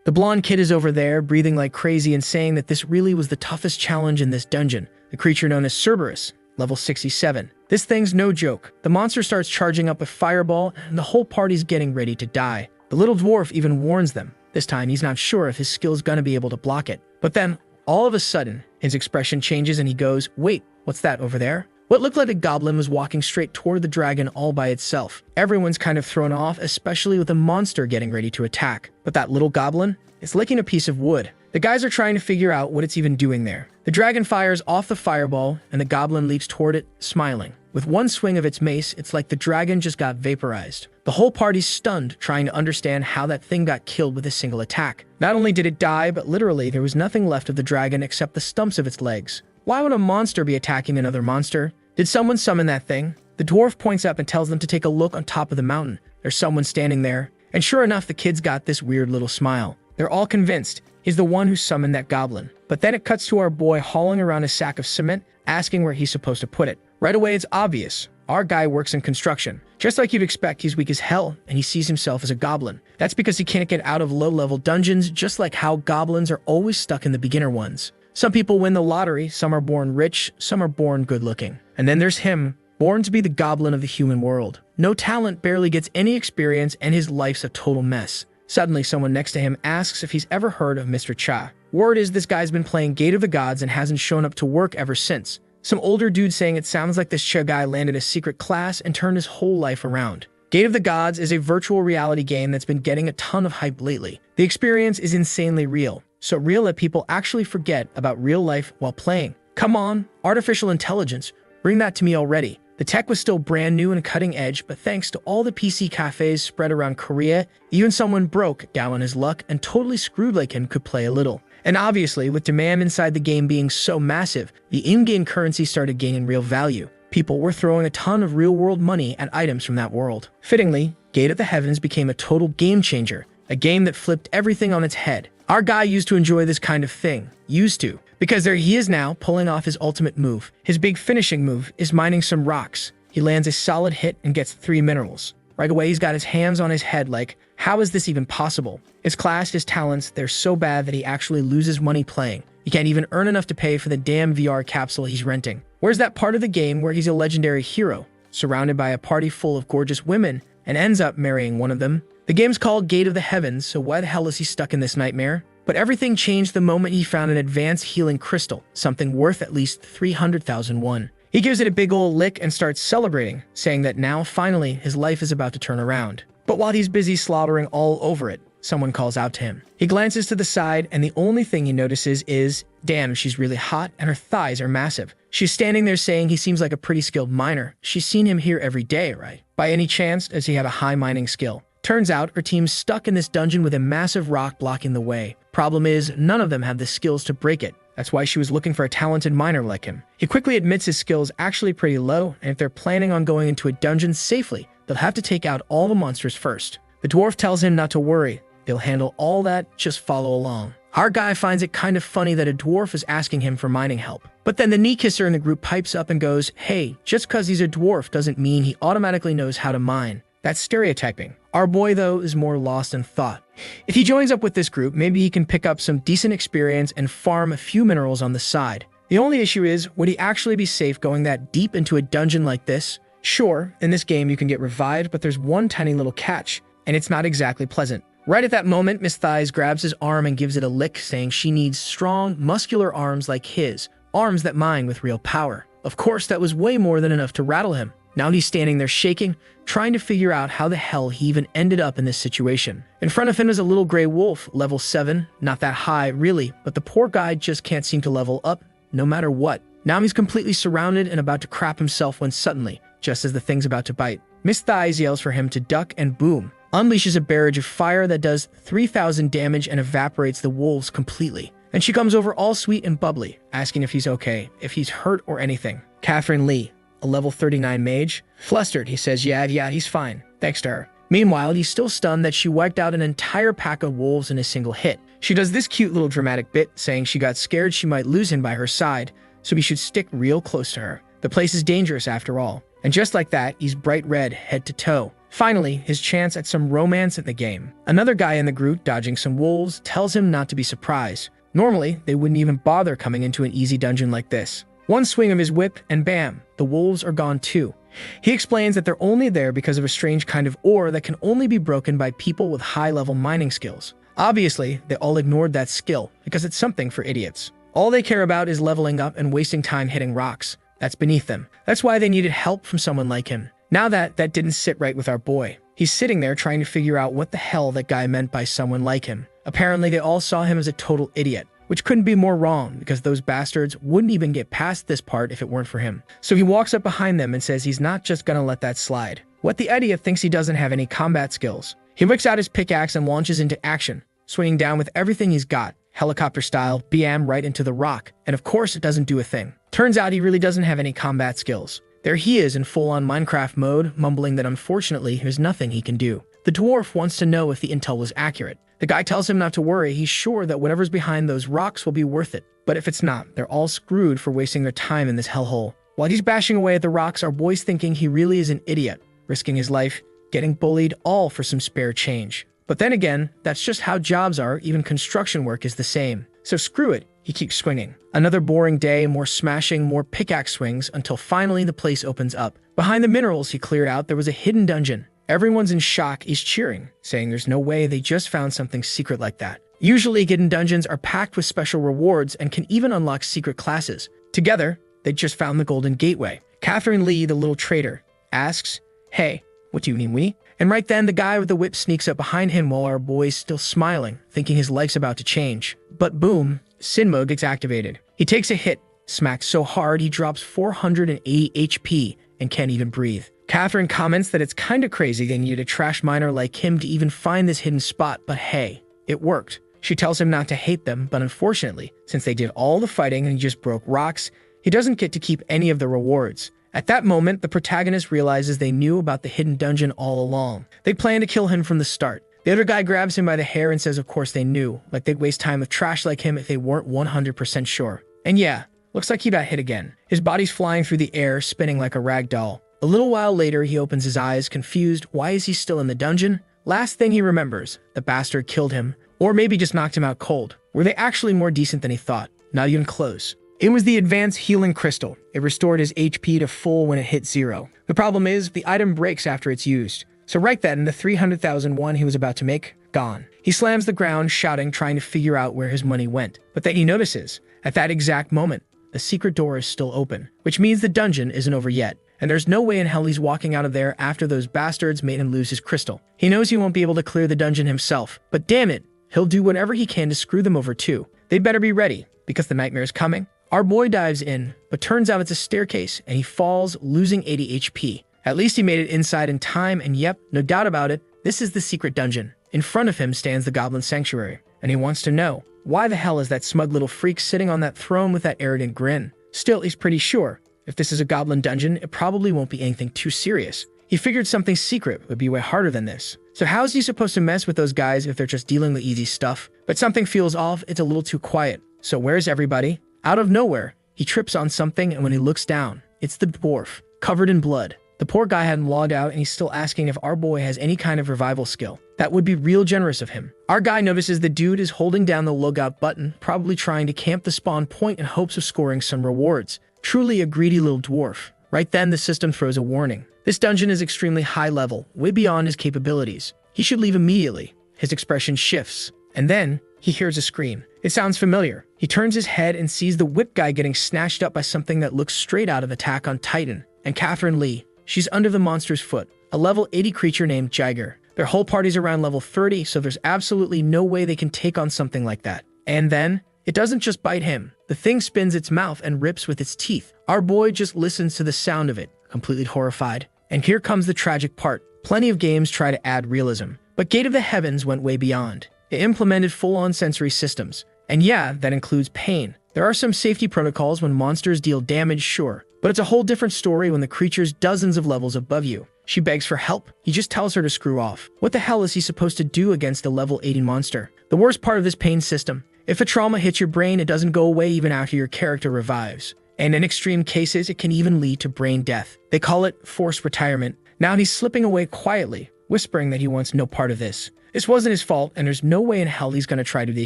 The blonde kid is over there, breathing like crazy and saying that this really was the toughest challenge in this dungeon, the creature known as Cerberus, level 67. This thing's no joke. The monster starts charging up a fireball, and the whole party's getting ready to die. The little dwarf even warns them. This time, he's not sure if his skill's gonna be able to block it. But then, all of a sudden, his expression changes and he goes, "Wait, what's that over there?" What looked like a goblin was walking straight toward the dragon all by itself. Everyone's kind of thrown off, especially with the monster getting ready to attack. But that little goblin is licking a piece of wood. The guys are trying to figure out what it's even doing there. The dragon fires off the fireball, and the goblin leaps toward it, smiling. With one swing of its mace, it's like the dragon just got vaporized. The whole party's stunned, trying to understand how that thing got killed with a single attack. Not only did it die, but literally there was nothing left of the dragon except the stumps of its legs. Why would a monster be attacking another monster? Did someone summon that thing? The dwarf points up and tells them to take a look on top of the mountain. There's someone standing there. And sure enough, the kids got this weird little smile. They're all convinced he's the one who summoned that goblin. But then it cuts to our boy hauling around a sack of cement, asking where he's supposed to put it. Right away, it's obvious. Our guy works in construction. Just like you'd expect, he's weak as hell, and he sees himself as a goblin. That's because he can't get out of low-level dungeons, just like how goblins are always stuck in the beginner ones. Some people win the lottery, some are born rich, some are born good-looking. And then there's him, born to be the goblin of the human world. No talent, barely gets any experience, and his life's a total mess. Suddenly, someone next to him asks if he's ever heard of Mr. Cha. Word is this guy's been playing Gate of the Gods and hasn't shown up to work ever since. Some older dude saying it sounds like this Cha guy landed a secret class and turned his whole life around. Gate of the Gods is a virtual reality game that's been getting a ton of hype lately. The experience is insanely real. So real that people actually forget about real life while playing. Come on, artificial intelligence, bring that to me already. The tech was still brand new and cutting edge, but thanks to all the PC cafes spread around Korea, even someone broke down on his luck and totally screwed like him could play a little. And obviously, with demand inside the game being so massive, the in-game currency started gaining real value. People were throwing a ton of real-world money at items from that world. Fittingly, Gate of the Heavens became a total game changer, a game that flipped everything on its head. Our guy used to enjoy this kind of thing. Used to. Because there he is now, pulling off his ultimate move. His big finishing move is mining some rocks. He lands a solid hit and gets 3 minerals. Right away, he's got his hands on his head like, how is this even possible? His class, his talents, they're so bad that he actually loses money playing. He can't even earn enough to pay for the damn VR capsule he's renting. Where's that part of the game where he's a legendary hero, surrounded by a party full of gorgeous women, and ends up marrying one of them? The game's called Gate of the Heavens, so why the hell is he stuck in this nightmare? But everything changed the moment he found an advanced healing crystal, something worth at least 300,000 won. He gives it a big ol' lick and starts celebrating, saying that now, finally, his life is about to turn around. But while he's busy slaughtering all over it, someone calls out to him. He glances to the side, and the only thing he notices is, damn, she's really hot, and her thighs are massive. She's standing there saying he seems like a pretty skilled miner. She's seen him here every day, right? By any chance, does he have a high mining skill? Turns out, her team's stuck in this dungeon with a massive rock blocking the way. Problem is, none of them have the skills to break it. That's why she was looking for a talented miner like him. He quickly admits his skill is actually pretty low, and if they're planning on going into a dungeon safely, they'll have to take out all the monsters first. The dwarf tells him not to worry. They'll handle all that, just follow along. Our guy finds it kind of funny that a dwarf is asking him for mining help. But then the knee kisser in the group pipes up and goes, hey, just cause he's a dwarf doesn't mean he automatically knows how to mine. That's stereotyping. Our boy, though, is more lost in thought. If he joins up with this group, maybe he can pick up some decent experience and farm a few minerals on the side. The only issue is, would he actually be safe going that deep into a dungeon like this? Sure, in this game you can get revived, but there's one tiny little catch, and it's not exactly pleasant. Right at that moment, Miss Thighs grabs his arm and gives it a lick, saying she needs strong, muscular arms like his, arms that mine with real power. Of course, that was way more than enough to rattle him. Now he's standing there shaking, trying to figure out how the hell he even ended up in this situation. In front of him is a little gray wolf, level 7, not that high really, but the poor guy just can't seem to level up, no matter what. Now he's completely surrounded and about to crap himself when suddenly, just as the thing's about to bite, Miss Thighs yells for him to duck and boom, unleashes a barrage of fire that does 3,000 damage and evaporates the wolves completely. And she comes over all sweet and bubbly, asking if he's okay, if he's hurt or anything. Catherine Lee, a level 39 mage. Flustered, he says, yeah, he's fine, thanks to her. Meanwhile, he's still stunned that she wiped out an entire pack of wolves in a single hit. She does this cute little dramatic bit, saying she got scared she might lose him by her side, so he should stick real close to her. The place is dangerous after all. And just like that, he's bright red, head to toe. Finally, his chance at some romance in the game. Another guy in the group, dodging some wolves, tells him not to be surprised. Normally, they wouldn't even bother coming into an easy dungeon like this. One swing of his whip, and bam, the wolves are gone too. He explains that they're only there because of a strange kind of ore that can only be broken by people with high-level mining skills. Obviously, they all ignored that skill because it's something for idiots. All they care about is leveling up and wasting time hitting rocks. That's beneath them. That's why they needed help from someone like him. Now that didn't sit right with our boy. He's sitting there trying to figure out what the hell that guy meant by someone like him. Apparently, they all saw him as a total idiot, which couldn't be more wrong because those bastards wouldn't even get past this part if it weren't for him. So he walks up behind them and says he's not just gonna let that slide. What the idiot thinks he doesn't have any combat skills. He whips out his pickaxe and launches into action, swinging down with everything he's got, helicopter style, BM right into the rock, and of course it doesn't do a thing. Turns out he really doesn't have any combat skills. There he is in full-on Minecraft mode, mumbling that unfortunately there's nothing he can do. The dwarf wants to know if the intel was accurate. The guy tells him not to worry, he's sure that whatever's behind those rocks will be worth it. But if it's not, they're all screwed for wasting their time in this hellhole. While he's bashing away at the rocks, our boy's thinking he really is an idiot, risking his life, getting bullied, all for some spare change. But then again, that's just how jobs are, even construction work is the same. So screw it, he keeps swinging. Another boring day, more smashing, more pickaxe swings, until finally the place opens up. Behind the minerals he cleared out, there was a hidden dungeon. Everyone's in shock, he's cheering, saying there's no way they just found something secret like that. Usually hidden dungeons are packed with special rewards and can even unlock secret classes. Together, they just found the Golden Gateway. Catherine Lee, the little traitor, asks, "Hey, what do you mean we?" And right then, the guy with the whip sneaks up behind him while our boy's still smiling, thinking his life's about to change. But boom, Sin mode gets activated. He takes a hit, smacks so hard he drops 480 HP and can't even breathe. Catherine comments that it's kinda crazy they needed a trash miner like him to even find this hidden spot, but hey, it worked. She tells him not to hate them, but unfortunately, since they did all the fighting and he just broke rocks, he doesn't get to keep any of the rewards. At that moment, the protagonist realizes they knew about the hidden dungeon all along. They plan to kill him from the start. The other guy grabs him by the hair and says of course they knew, like they'd waste time with trash like him if they weren't 100% sure. And yeah, looks like he got hit again. His body's flying through the air, spinning like a rag doll. A little while later, he opens his eyes, confused. Why is he still in the dungeon? Last thing he remembers, the bastard killed him, or maybe just knocked him out cold. Were they actually more decent than he thought? Not even close. It was the advanced healing crystal. It restored his HP to full when it hit 0. The problem is, the item breaks after it's used. So right then, the 300,001 he was about to make, gone. He slams the ground, shouting, trying to figure out where his money went. But then he notices, at that exact moment, the secret door is still open, which means the dungeon isn't over yet. And there's no way in hell he's walking out of there after those bastards made him lose his crystal. He knows he won't be able to clear the dungeon himself, but damn it, he'll do whatever he can to screw them over too. They'd better be ready, because the nightmare is coming. Our boy dives in, but turns out it's a staircase, and he falls, losing 80 HP. At least he made it inside in time, and yep, no doubt about it, this is the secret dungeon. In front of him stands the Goblin Sanctuary, and he wants to know, why the hell is that smug little freak sitting on that throne with that arrogant grin? Still, he's pretty sure. If this is a goblin dungeon, it probably won't be anything too serious. He figured something secret would be way harder than this. So how's he supposed to mess with those guys if they're just dealing with easy stuff? But something feels off, it's a little too quiet. So where's everybody? Out of nowhere, he trips on something, and when he looks down, it's the dwarf, covered in blood. The poor guy hadn't logged out, and he's still asking if our boy has any kind of revival skill. That would be real generous of him. Our guy notices the dude is holding down the logout button, probably trying to camp the spawn point in hopes of scoring some rewards. Truly a greedy little dwarf. Right then, the system throws a warning. This dungeon is extremely high level, way beyond his capabilities. He should leave immediately. His expression shifts, and then he hears a scream. It sounds familiar. He turns his head and sees the whip guy getting snatched up by something that looks straight out of Attack on Titan. And Catherine Lee, she's under the monster's foot, a level 80 creature named Jiger. Their whole party's around level 30, so there's absolutely no way they can take on something like that. And then, it doesn't just bite him. The thing spins its mouth and rips with its teeth. Our boy just listens to the sound of it, completely horrified. And here comes the tragic part. Plenty of games try to add realism, but Gate of the Heavens went way beyond. It implemented full-on sensory systems. And yeah, that includes pain. There are some safety protocols when monsters deal damage, sure, but it's a whole different story when the creature's dozens of levels above you. She begs for help. He just tells her to screw off. What the hell is he supposed to do against a level 80 monster? The worst part of this pain system, if a trauma hits your brain, it doesn't go away even after your character revives. And in extreme cases, it can even lead to brain death. They call it forced retirement. Now he's slipping away quietly, whispering that he wants no part of this. This wasn't his fault, and there's no way in hell he's gonna try to be a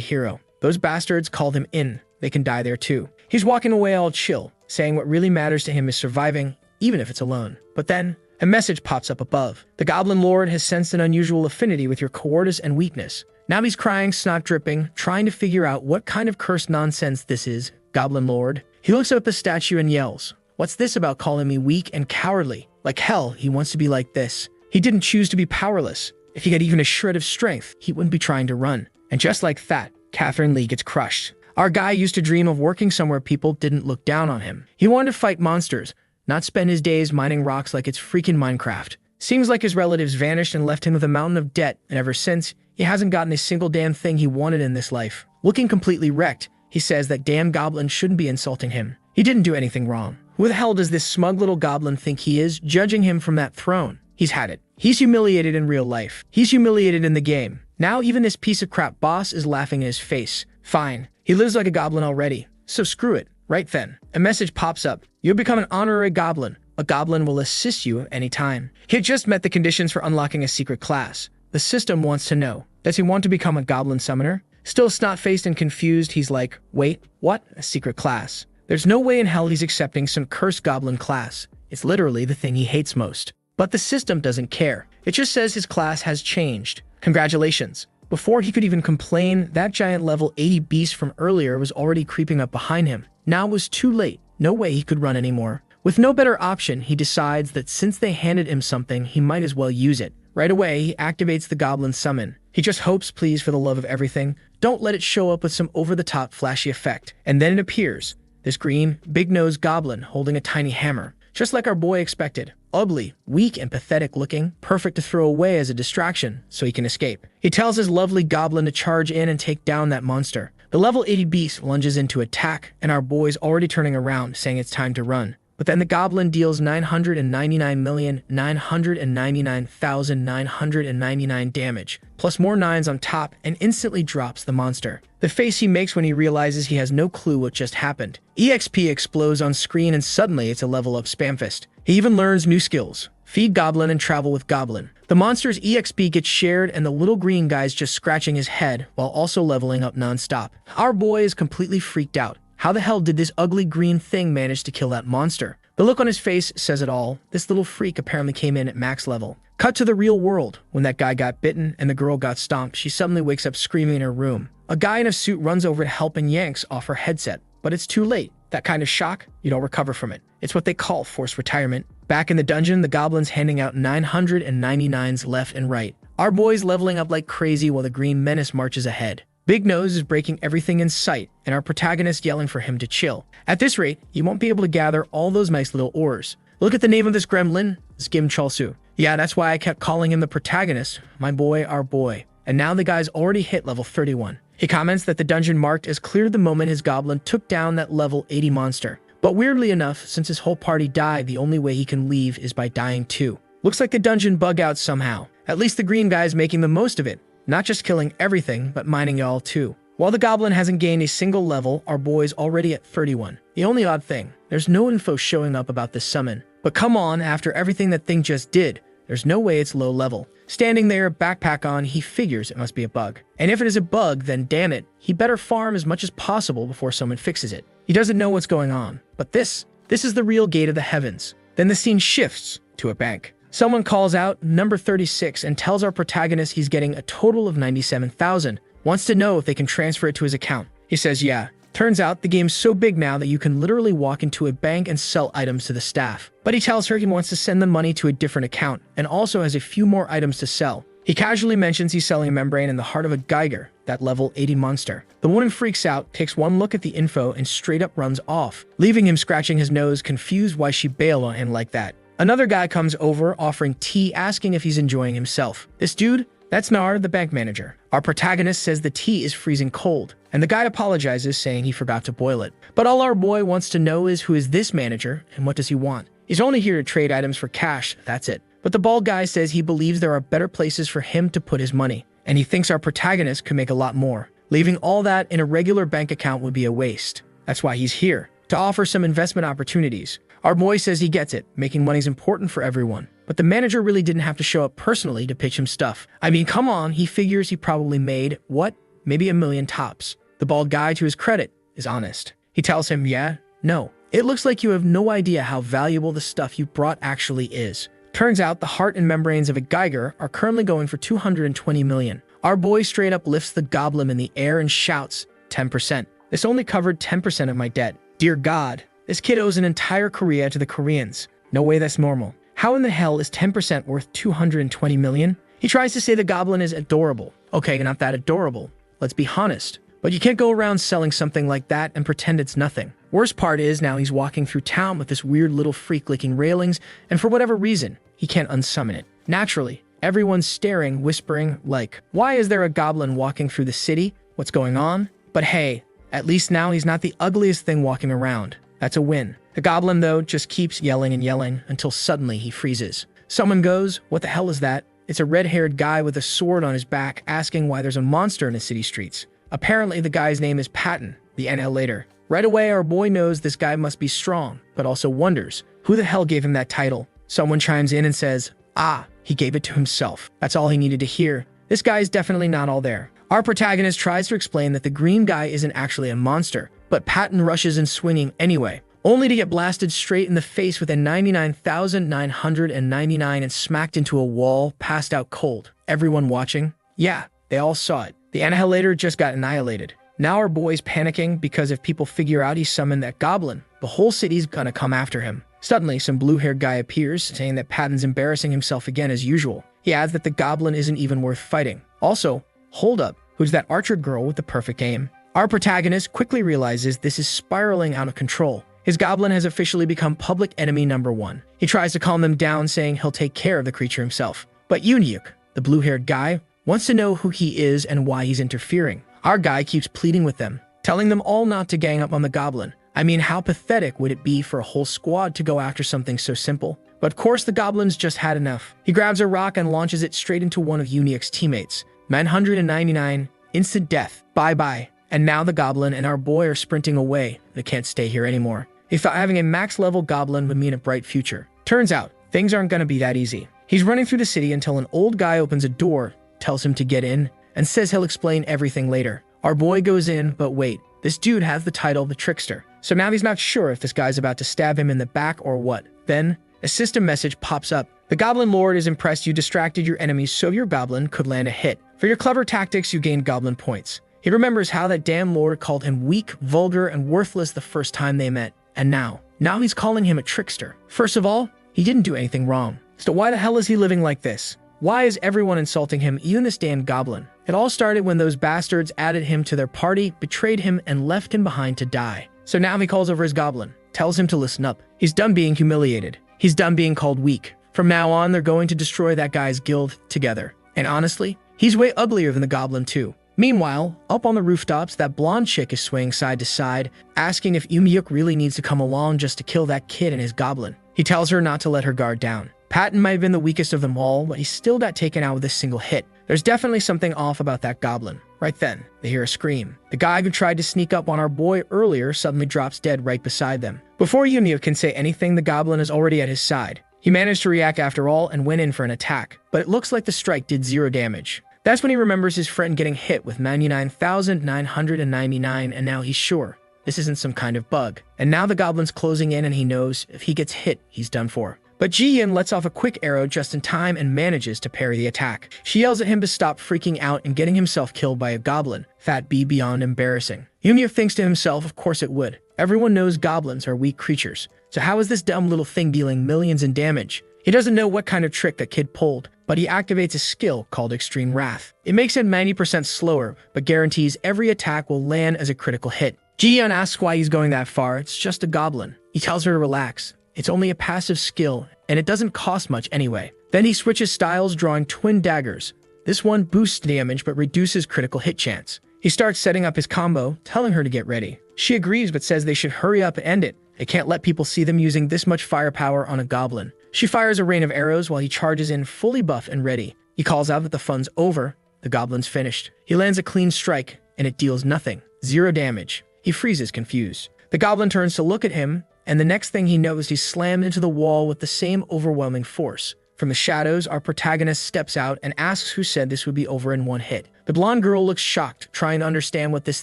hero. Those bastards called him in. They can die there too. He's walking away all chill, saying what really matters to him is surviving, even if it's alone. But then, a message pops up above. The Goblin Lord has sensed an unusual affinity with your cowardice and weakness. Now he's crying, snot dripping, trying to figure out what kind of cursed nonsense this is. Goblin Lord. He looks up at the statue and yells, "What's this about calling me weak and cowardly? Like hell, he wants to be like this. He didn't choose to be powerless. If he had even a shred of strength, he wouldn't be trying to run." And just like that, Catherine Lee gets crushed. Our guy used to dream of working somewhere people didn't look down on him. He wanted to fight monsters, not spend his days mining rocks like it's freaking Minecraft. Seems like his relatives vanished and left him with a mountain of debt, and ever since, he hasn't gotten a single damn thing he wanted in this life. Looking completely wrecked, he says that damn goblin shouldn't be insulting him. He didn't do anything wrong. Who the hell does this smug little goblin think he is, judging him from that throne? He's had it. He's humiliated in real life. He's humiliated in the game. Now even this piece of crap boss is laughing in his face. Fine. He lives like a goblin already, so screw it. Right then, a message pops up. You've become an honorary goblin. A goblin will assist you anytime. He had just met the conditions for unlocking a secret class. The system wants to know, does he want to become a goblin summoner? Still snot-faced and confused, he's like, wait, what? A secret class? There's no way in hell he's accepting some cursed goblin class. It's literally the thing he hates most. But the system doesn't care. It just says his class has changed. Congratulations. Before he could even complain, that giant level 80 beast from earlier was already creeping up behind him. Now it was too late. No way he could run anymore. With no better option, he decides that since they handed him something, he might as well use it. Right away, he activates the goblin summon. He just hopes, please, for the love of everything, don't let it show up with some over-the-top flashy effect. And then it appears. This green, big-nosed goblin holding a tiny hammer. Just like our boy expected. Ugly, weak, and pathetic looking, perfect to throw away as a distraction so he can escape. He tells his lovely goblin to charge in and take down that monster. The level 80 beast lunges in to attack, and our boy's already turning around, saying it's time to run. But then the goblin deals 999,999,999 damage, plus more 9s on top, and instantly drops the monster. The face he makes when he realizes he has no clue what just happened. EXP explodes on screen and suddenly it's a level up spamfist. He even learns new skills. Feed goblin and travel with goblin. The monster's EXP gets shared and the little green guy's just scratching his head while also leveling up non-stop. Our boy is completely freaked out. How the hell did this ugly green thing manage to kill that monster? The look on his face says it all. This little freak apparently came in at max level. Cut to the real world. When that guy got bitten and the girl got stomped, she suddenly wakes up screaming in her room. A guy in a suit runs over to help and yanks off her headset. But it's too late. That kind of shock, you don't recover from it. It's what they call forced retirement. Back in the dungeon, the goblin's handing out 999s left and right. Our boy's leveling up like crazy while the green menace marches ahead. Big Nose is breaking everything in sight, and our protagonist yelling for him to chill. At this rate, you won't be able to gather all those nice little ores. Look at the name of this gremlin, Skim Chalsu. Yeah, that's why I kept calling him the protagonist, my boy, our boy. And now the guy's already hit level 31. He comments that the dungeon marked as cleared the moment his goblin took down that level 80 monster. But weirdly enough, since his whole party died, the only way he can leave is by dying too. Looks like the dungeon bug out somehow. At least the green guy's making the most of it. Not just killing everything, but mining y'all too. While the goblin hasn't gained a single level, our boy's already at 31. The only odd thing, there's no info showing up about this summon. But come on, after everything that thing just did, there's no way it's low level. Standing there, backpack on, he figures it must be a bug. And if it is a bug, then damn it, he better farm as much as possible before someone fixes it. He doesn't know what's going on. But this is the real gate of the heavens. Then the scene shifts to a bank. Someone calls out number 36 and tells our protagonist he's getting a total of 97,000. Wants to know if they can transfer it to his account. He says yeah. Turns out the game's so big now that you can literally walk into a bank and sell items to the staff. But he tells her he wants to send the money to a different account and also has a few more items to sell. He casually mentions he's selling a membrane in the heart of a Geiger, that level 80 monster. The woman freaks out, takes one look at the info, and straight up runs off, leaving him scratching his nose, confused why she bailed on him like that. Another guy comes over, offering tea, asking if he's enjoying himself. This dude, that's Nar, the bank manager. Our protagonist says the tea is freezing cold, and the guy apologizes, saying he forgot to boil it. But all our boy wants to know is who is this manager, and what does he want? He's only here to trade items for cash, that's it. But the bald guy says he believes there are better places for him to put his money, and he thinks our protagonist could make a lot more. Leaving all that in a regular bank account would be a waste. That's why he's here, to offer some investment opportunities. Our boy says he gets it, making money's important for everyone. But the manager really didn't have to show up personally to pitch him stuff. I mean, come on, he figures he probably made, what? Maybe $1 million tops. The bald guy, to his credit, is honest. He tells him, yeah, no. It looks like you have no idea how valuable the stuff you brought actually is. Turns out the heart and membranes of a Geiger are currently going for $220 million. Our boy straight up lifts the goblin in the air and shouts, 10%. This only covered 10% of my debt. Dear God, this kid owes an entire Korea to the Koreans. No way that's normal. How in the hell is 10% worth $220 million? He tries to say the goblin is adorable. Okay, not that adorable. Let's be honest. But you can't go around selling something like that and pretend it's nothing. Worst part is now he's walking through town with this weird little freak licking railings, and for whatever reason, he can't unsummon it. Naturally, everyone's staring, whispering, like, why is there a goblin walking through the city? What's going on? But hey, at least now he's not the ugliest thing walking around. That's a win. The goblin, though, just keeps yelling and yelling until suddenly he freezes. Someone goes, what the hell is that? It's a red-haired guy with a sword on his back asking why there's a monster in the city streets. Apparently, the guy's name is Patton, the annihilator. Right away, our boy knows this guy must be strong, but also wonders, who the hell gave him that title? Someone chimes in and says, ah, he gave it to himself. That's all he needed to hear. This guy's definitely not all there. Our protagonist tries to explain that the green guy isn't actually a monster, but Patton rushes in swinging anyway, only to get blasted straight in the face with a 99,999 and smacked into a wall, passed out cold. Everyone watching? Yeah, they all saw it. The annihilator just got annihilated. Now our boy's panicking because if people figure out he summoned that goblin, the whole city's gonna come after him. Suddenly, some blue-haired guy appears, saying that Patton's embarrassing himself again as usual. He adds that the goblin isn't even worth fighting. Also, hold up, who's that archer girl with the perfect aim? Our protagonist quickly realizes this is spiraling out of control. His goblin has officially become public enemy number 1. He tries to calm them down, saying he'll take care of the creature himself. But Yoon-yuk, the blue-haired guy, wants to know who he is and why he's interfering. Our guy keeps pleading with them, telling them all not to gang up on the goblin. I mean, how pathetic would it be for a whole squad to go after something so simple? But of course, the goblin's just had enough. He grabs a rock and launches it straight into one of Yoon-yuk's teammates. 999, instant death. Bye-bye. And now the goblin and our boy are sprinting away. They can't stay here anymore. He thought having a max-level goblin would mean a bright future. Turns out, things aren't going to be that easy. He's running through the city until an old guy opens a door, tells him to get in, and says he'll explain everything later. Our boy goes in, but wait, this dude has the title the Trickster. So now he's not sure if this guy's about to stab him in the back or what. Then, a system message pops up. The Goblin Lord is impressed you distracted your enemies so your goblin could land a hit. For your clever tactics, you gained goblin points. He remembers how that damn lord called him weak, vulgar, and worthless the first time they met. And now he's calling him a trickster. First of all, he didn't do anything wrong. So why the hell is he living like this? Why is everyone insulting him, even this damn goblin? It all started when those bastards added him to their party, betrayed him, and left him behind to die. So now he calls over his goblin, tells him to listen up. He's done being humiliated. He's done being called weak. From now on, they're going to destroy that guy's guild together. And honestly, he's way uglier than the goblin too. Meanwhile, up on the rooftops, that blonde chick is swaying side to side, asking if Yoon-yuk really needs to come along just to kill that kid and his goblin. He tells her not to let her guard down. Patton might have been the weakest of them all, but he still got taken out with a single hit. There's definitely something off about that goblin. Right then, they hear a scream. The guy who tried to sneak up on our boy earlier suddenly drops dead right beside them. Before Yoon-yuk can say anything, the goblin is already at his side. He managed to react after all and went in for an attack, but it looks like the strike did 0 damage. That's when he remembers his friend getting hit with 99,999, and now he's sure this isn't some kind of bug. And now the goblin's closing in and he knows if he gets hit, he's done for. But Ji-Yin lets off a quick arrow just in time and manages to parry the attack. She yells at him to stop freaking out and getting himself killed by a goblin. That be beyond embarrassing. Yoon-yuk thinks to himself, of course it would. Everyone knows goblins are weak creatures. So how is this dumb little thing dealing millions in damage? He doesn't know what kind of trick that kid pulled, but he activates a skill called Extreme Wrath. It makes it 90% slower, but guarantees every attack will land as a critical hit. Ji-Yeon asks why he's going that far. It's just a goblin. He tells her to relax. It's only a passive skill, and it doesn't cost much anyway. Then he switches styles, drawing twin daggers. This one boosts damage but reduces critical hit chance. He starts setting up his combo, telling her to get ready. She agrees but says they should hurry up and end it. They can't let people see them using this much firepower on a goblin. She fires a rain of arrows while he charges in fully buffed and ready. He calls out that the fun's over. The goblin's finished. He lands a clean strike, and it deals nothing. 0 damage. He freezes, confused. The goblin turns to look at him, and the next thing he knows, he's slammed into the wall with the same overwhelming force. From the shadows, our protagonist steps out and asks who said this would be over in one hit. The blonde girl looks shocked, trying to understand what this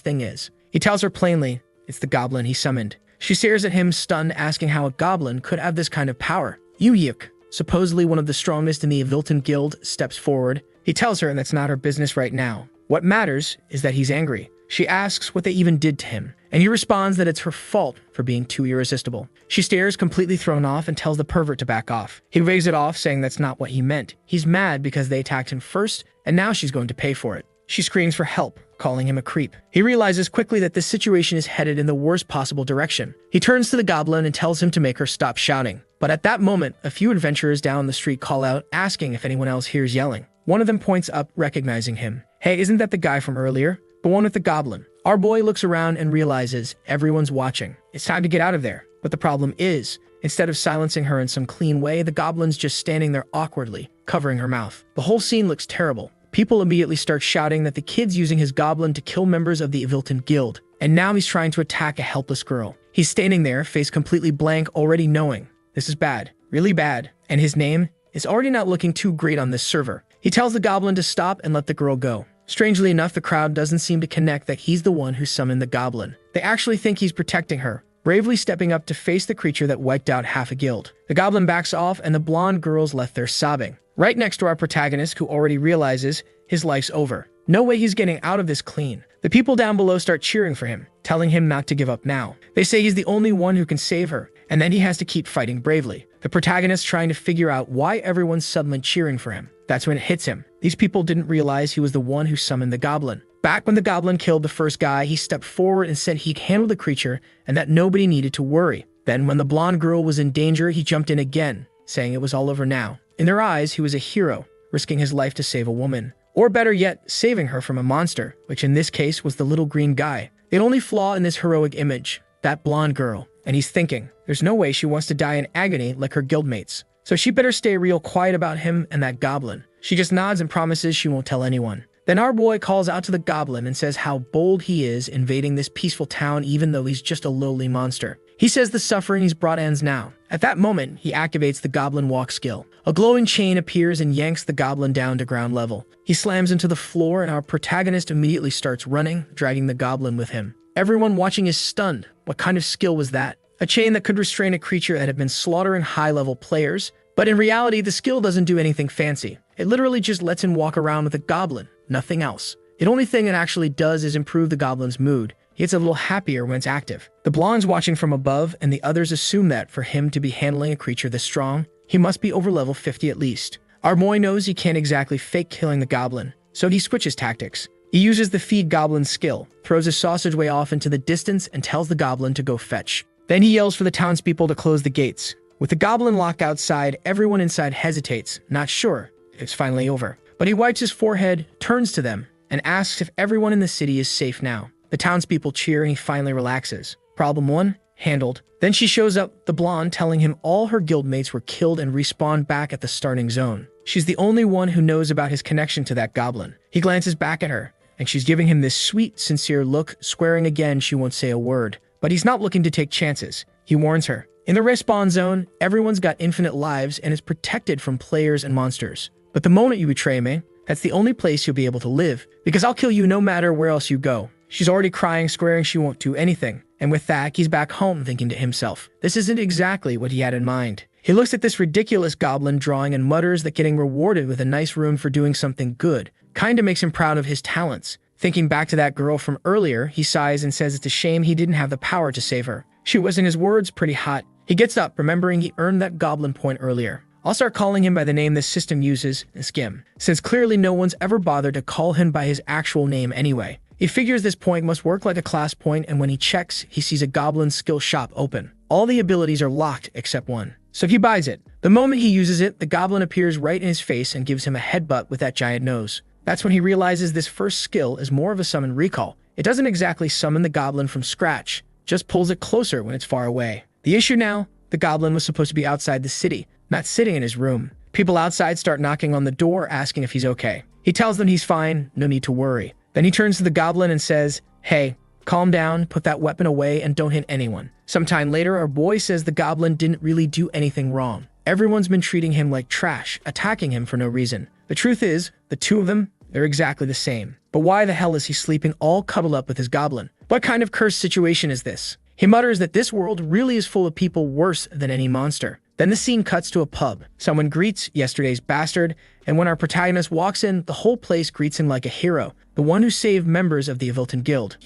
thing is. He tells her plainly, it's the goblin he summoned. She stares at him, stunned, asking how a goblin could have this kind of power. Yuk, supposedly one of the strongest in the Avilton Guild, steps forward. He tells her that's not her business right now. What matters is that he's angry. She asks what they even did to him, and he responds that it's her fault for being too irresistible. She stares, completely thrown off, and tells the pervert to back off. He waves it off, saying that's not what he meant. He's mad because they attacked him first, and now she's going to pay for it. She screams for help, calling him a creep. He realizes quickly that this situation is headed in the worst possible direction. He turns to the goblin and tells him to make her stop shouting. But at that moment, a few adventurers down the street call out, asking if anyone else hears yelling. One of them points up, recognizing him. Hey, isn't that the guy from earlier? The one with the goblin. Our boy looks around and realizes everyone's watching. It's time to get out of there. But the problem is, instead of silencing her in some clean way, the goblin's just standing there awkwardly, covering her mouth. The whole scene looks terrible. People immediately start shouting that the kid's using his goblin to kill members of the Avilton Guild, and now he's trying to attack a helpless girl. He's standing there, face completely blank, already knowing this is bad, really bad, and his name is already not looking too great on this server. He tells the goblin to stop and let the girl go. Strangely enough, the crowd doesn't seem to connect that he's the one who summoned the goblin. They actually think he's protecting her, bravely stepping up to face the creature that wiped out half a guild. The goblin backs off, and the blonde girl's left there sobbing, right next to our protagonist, who already realizes his life's over. No way he's getting out of this clean. The people down below start cheering for him, telling him not to give up now. They say he's the only one who can save her, and then he has to keep fighting bravely. The protagonist trying to figure out why everyone's suddenly cheering for him. That's when it hits him. These people didn't realize he was the one who summoned the goblin. Back when the goblin killed the first guy, he stepped forward and said he'd handle the creature and that nobody needed to worry. Then when the blonde girl was in danger, he jumped in again, saying it was all over now. In their eyes, he was a hero, risking his life to save a woman. Or better yet, saving her from a monster, which in this case was the little green guy. The only flaw in this heroic image, that blonde girl. And he's thinking, there's no way she wants to die in agony like her guildmates. So she better stay real quiet about him and that goblin. She just nods and promises she won't tell anyone. Then our boy calls out to the goblin and says how bold he is invading this peaceful town even though he's just a lowly monster. He says the suffering he's brought ends now. At that moment, he activates the goblin walk skill. A glowing chain appears and yanks the goblin down to ground level. He slams into the floor and our protagonist immediately starts running, dragging the goblin with him. Everyone watching is stunned. What kind of skill was that? A chain that could restrain a creature that had been slaughtering high-level players? But in reality, the skill doesn't do anything fancy. It literally just lets him walk around with a goblin, nothing else. The only thing it actually does is improve the goblin's mood. He gets a little happier when it's active. The blonde's watching from above, and the others assume that for him to be handling a creature this strong, he must be over level 50 at least. Our boy knows he can't exactly fake killing the goblin, so he switches tactics. He uses the feed goblin skill, throws his sausage way off into the distance, and tells the goblin to go fetch. Then he yells for the townspeople to close the gates. With the goblin locked outside, everyone inside hesitates, not sure if it's finally over. But he wipes his forehead, turns to them, and asks if everyone in the city is safe now. The townspeople cheer and he finally relaxes. Problem 1, handled. Then she shows up, the blonde, telling him all her guildmates were killed and respawned back at the starting zone. She's the only one who knows about his connection to that goblin. He glances back at her, and she's giving him this sweet, sincere look, swearing again she won't say a word. But he's not looking to take chances. He warns her. In the respawn zone, everyone's got infinite lives and is protected from players and monsters. But the moment you betray me, that's the only place you'll be able to live, because I'll kill you no matter where else you go. She's already crying, swearing she won't do anything. And with that, he's back home thinking to himself, this isn't exactly what he had in mind. He looks at this ridiculous goblin drawing and mutters that getting rewarded with a nice room for doing something good kinda makes him proud of his talents. Thinking back to that girl from earlier, he sighs and says it's a shame he didn't have the power to save her. She was, in his words, pretty hot. He gets up, remembering he earned that goblin point earlier. I'll start calling him by the name this system uses, Skim, since clearly no one's ever bothered to call him by his actual name anyway. He figures this point must work like a class point, and when he checks, he sees a goblin skill shop open. All the abilities are locked except one. So he buys it. The moment he uses it, the goblin appears right in his face and gives him a headbutt with that giant nose. That's when he realizes this first skill is more of a summon recall. It doesn't exactly summon the goblin from scratch, just pulls it closer when it's far away. The issue now, the goblin was supposed to be outside the city, not sitting in his room. People outside start knocking on the door asking if he's okay. He tells them he's fine, no need to worry. Then he turns to the goblin and says, hey, Calm down, put that weapon away, and don't hit anyone. Sometime later, our boy says the goblin didn't really do anything wrong. Everyone's been treating him like trash, attacking him for no reason. The truth is, the two of them, they're exactly the same. But why the hell is he sleeping all cuddled up with his goblin? What kind of cursed situation is this? He mutters that this world really is full of people worse than any monster. Then the scene cuts to a pub. Someone greets yesterday's bastard, and when our protagonist walks in, the whole place greets him like a hero, the one who saved members of the Avilton Guild.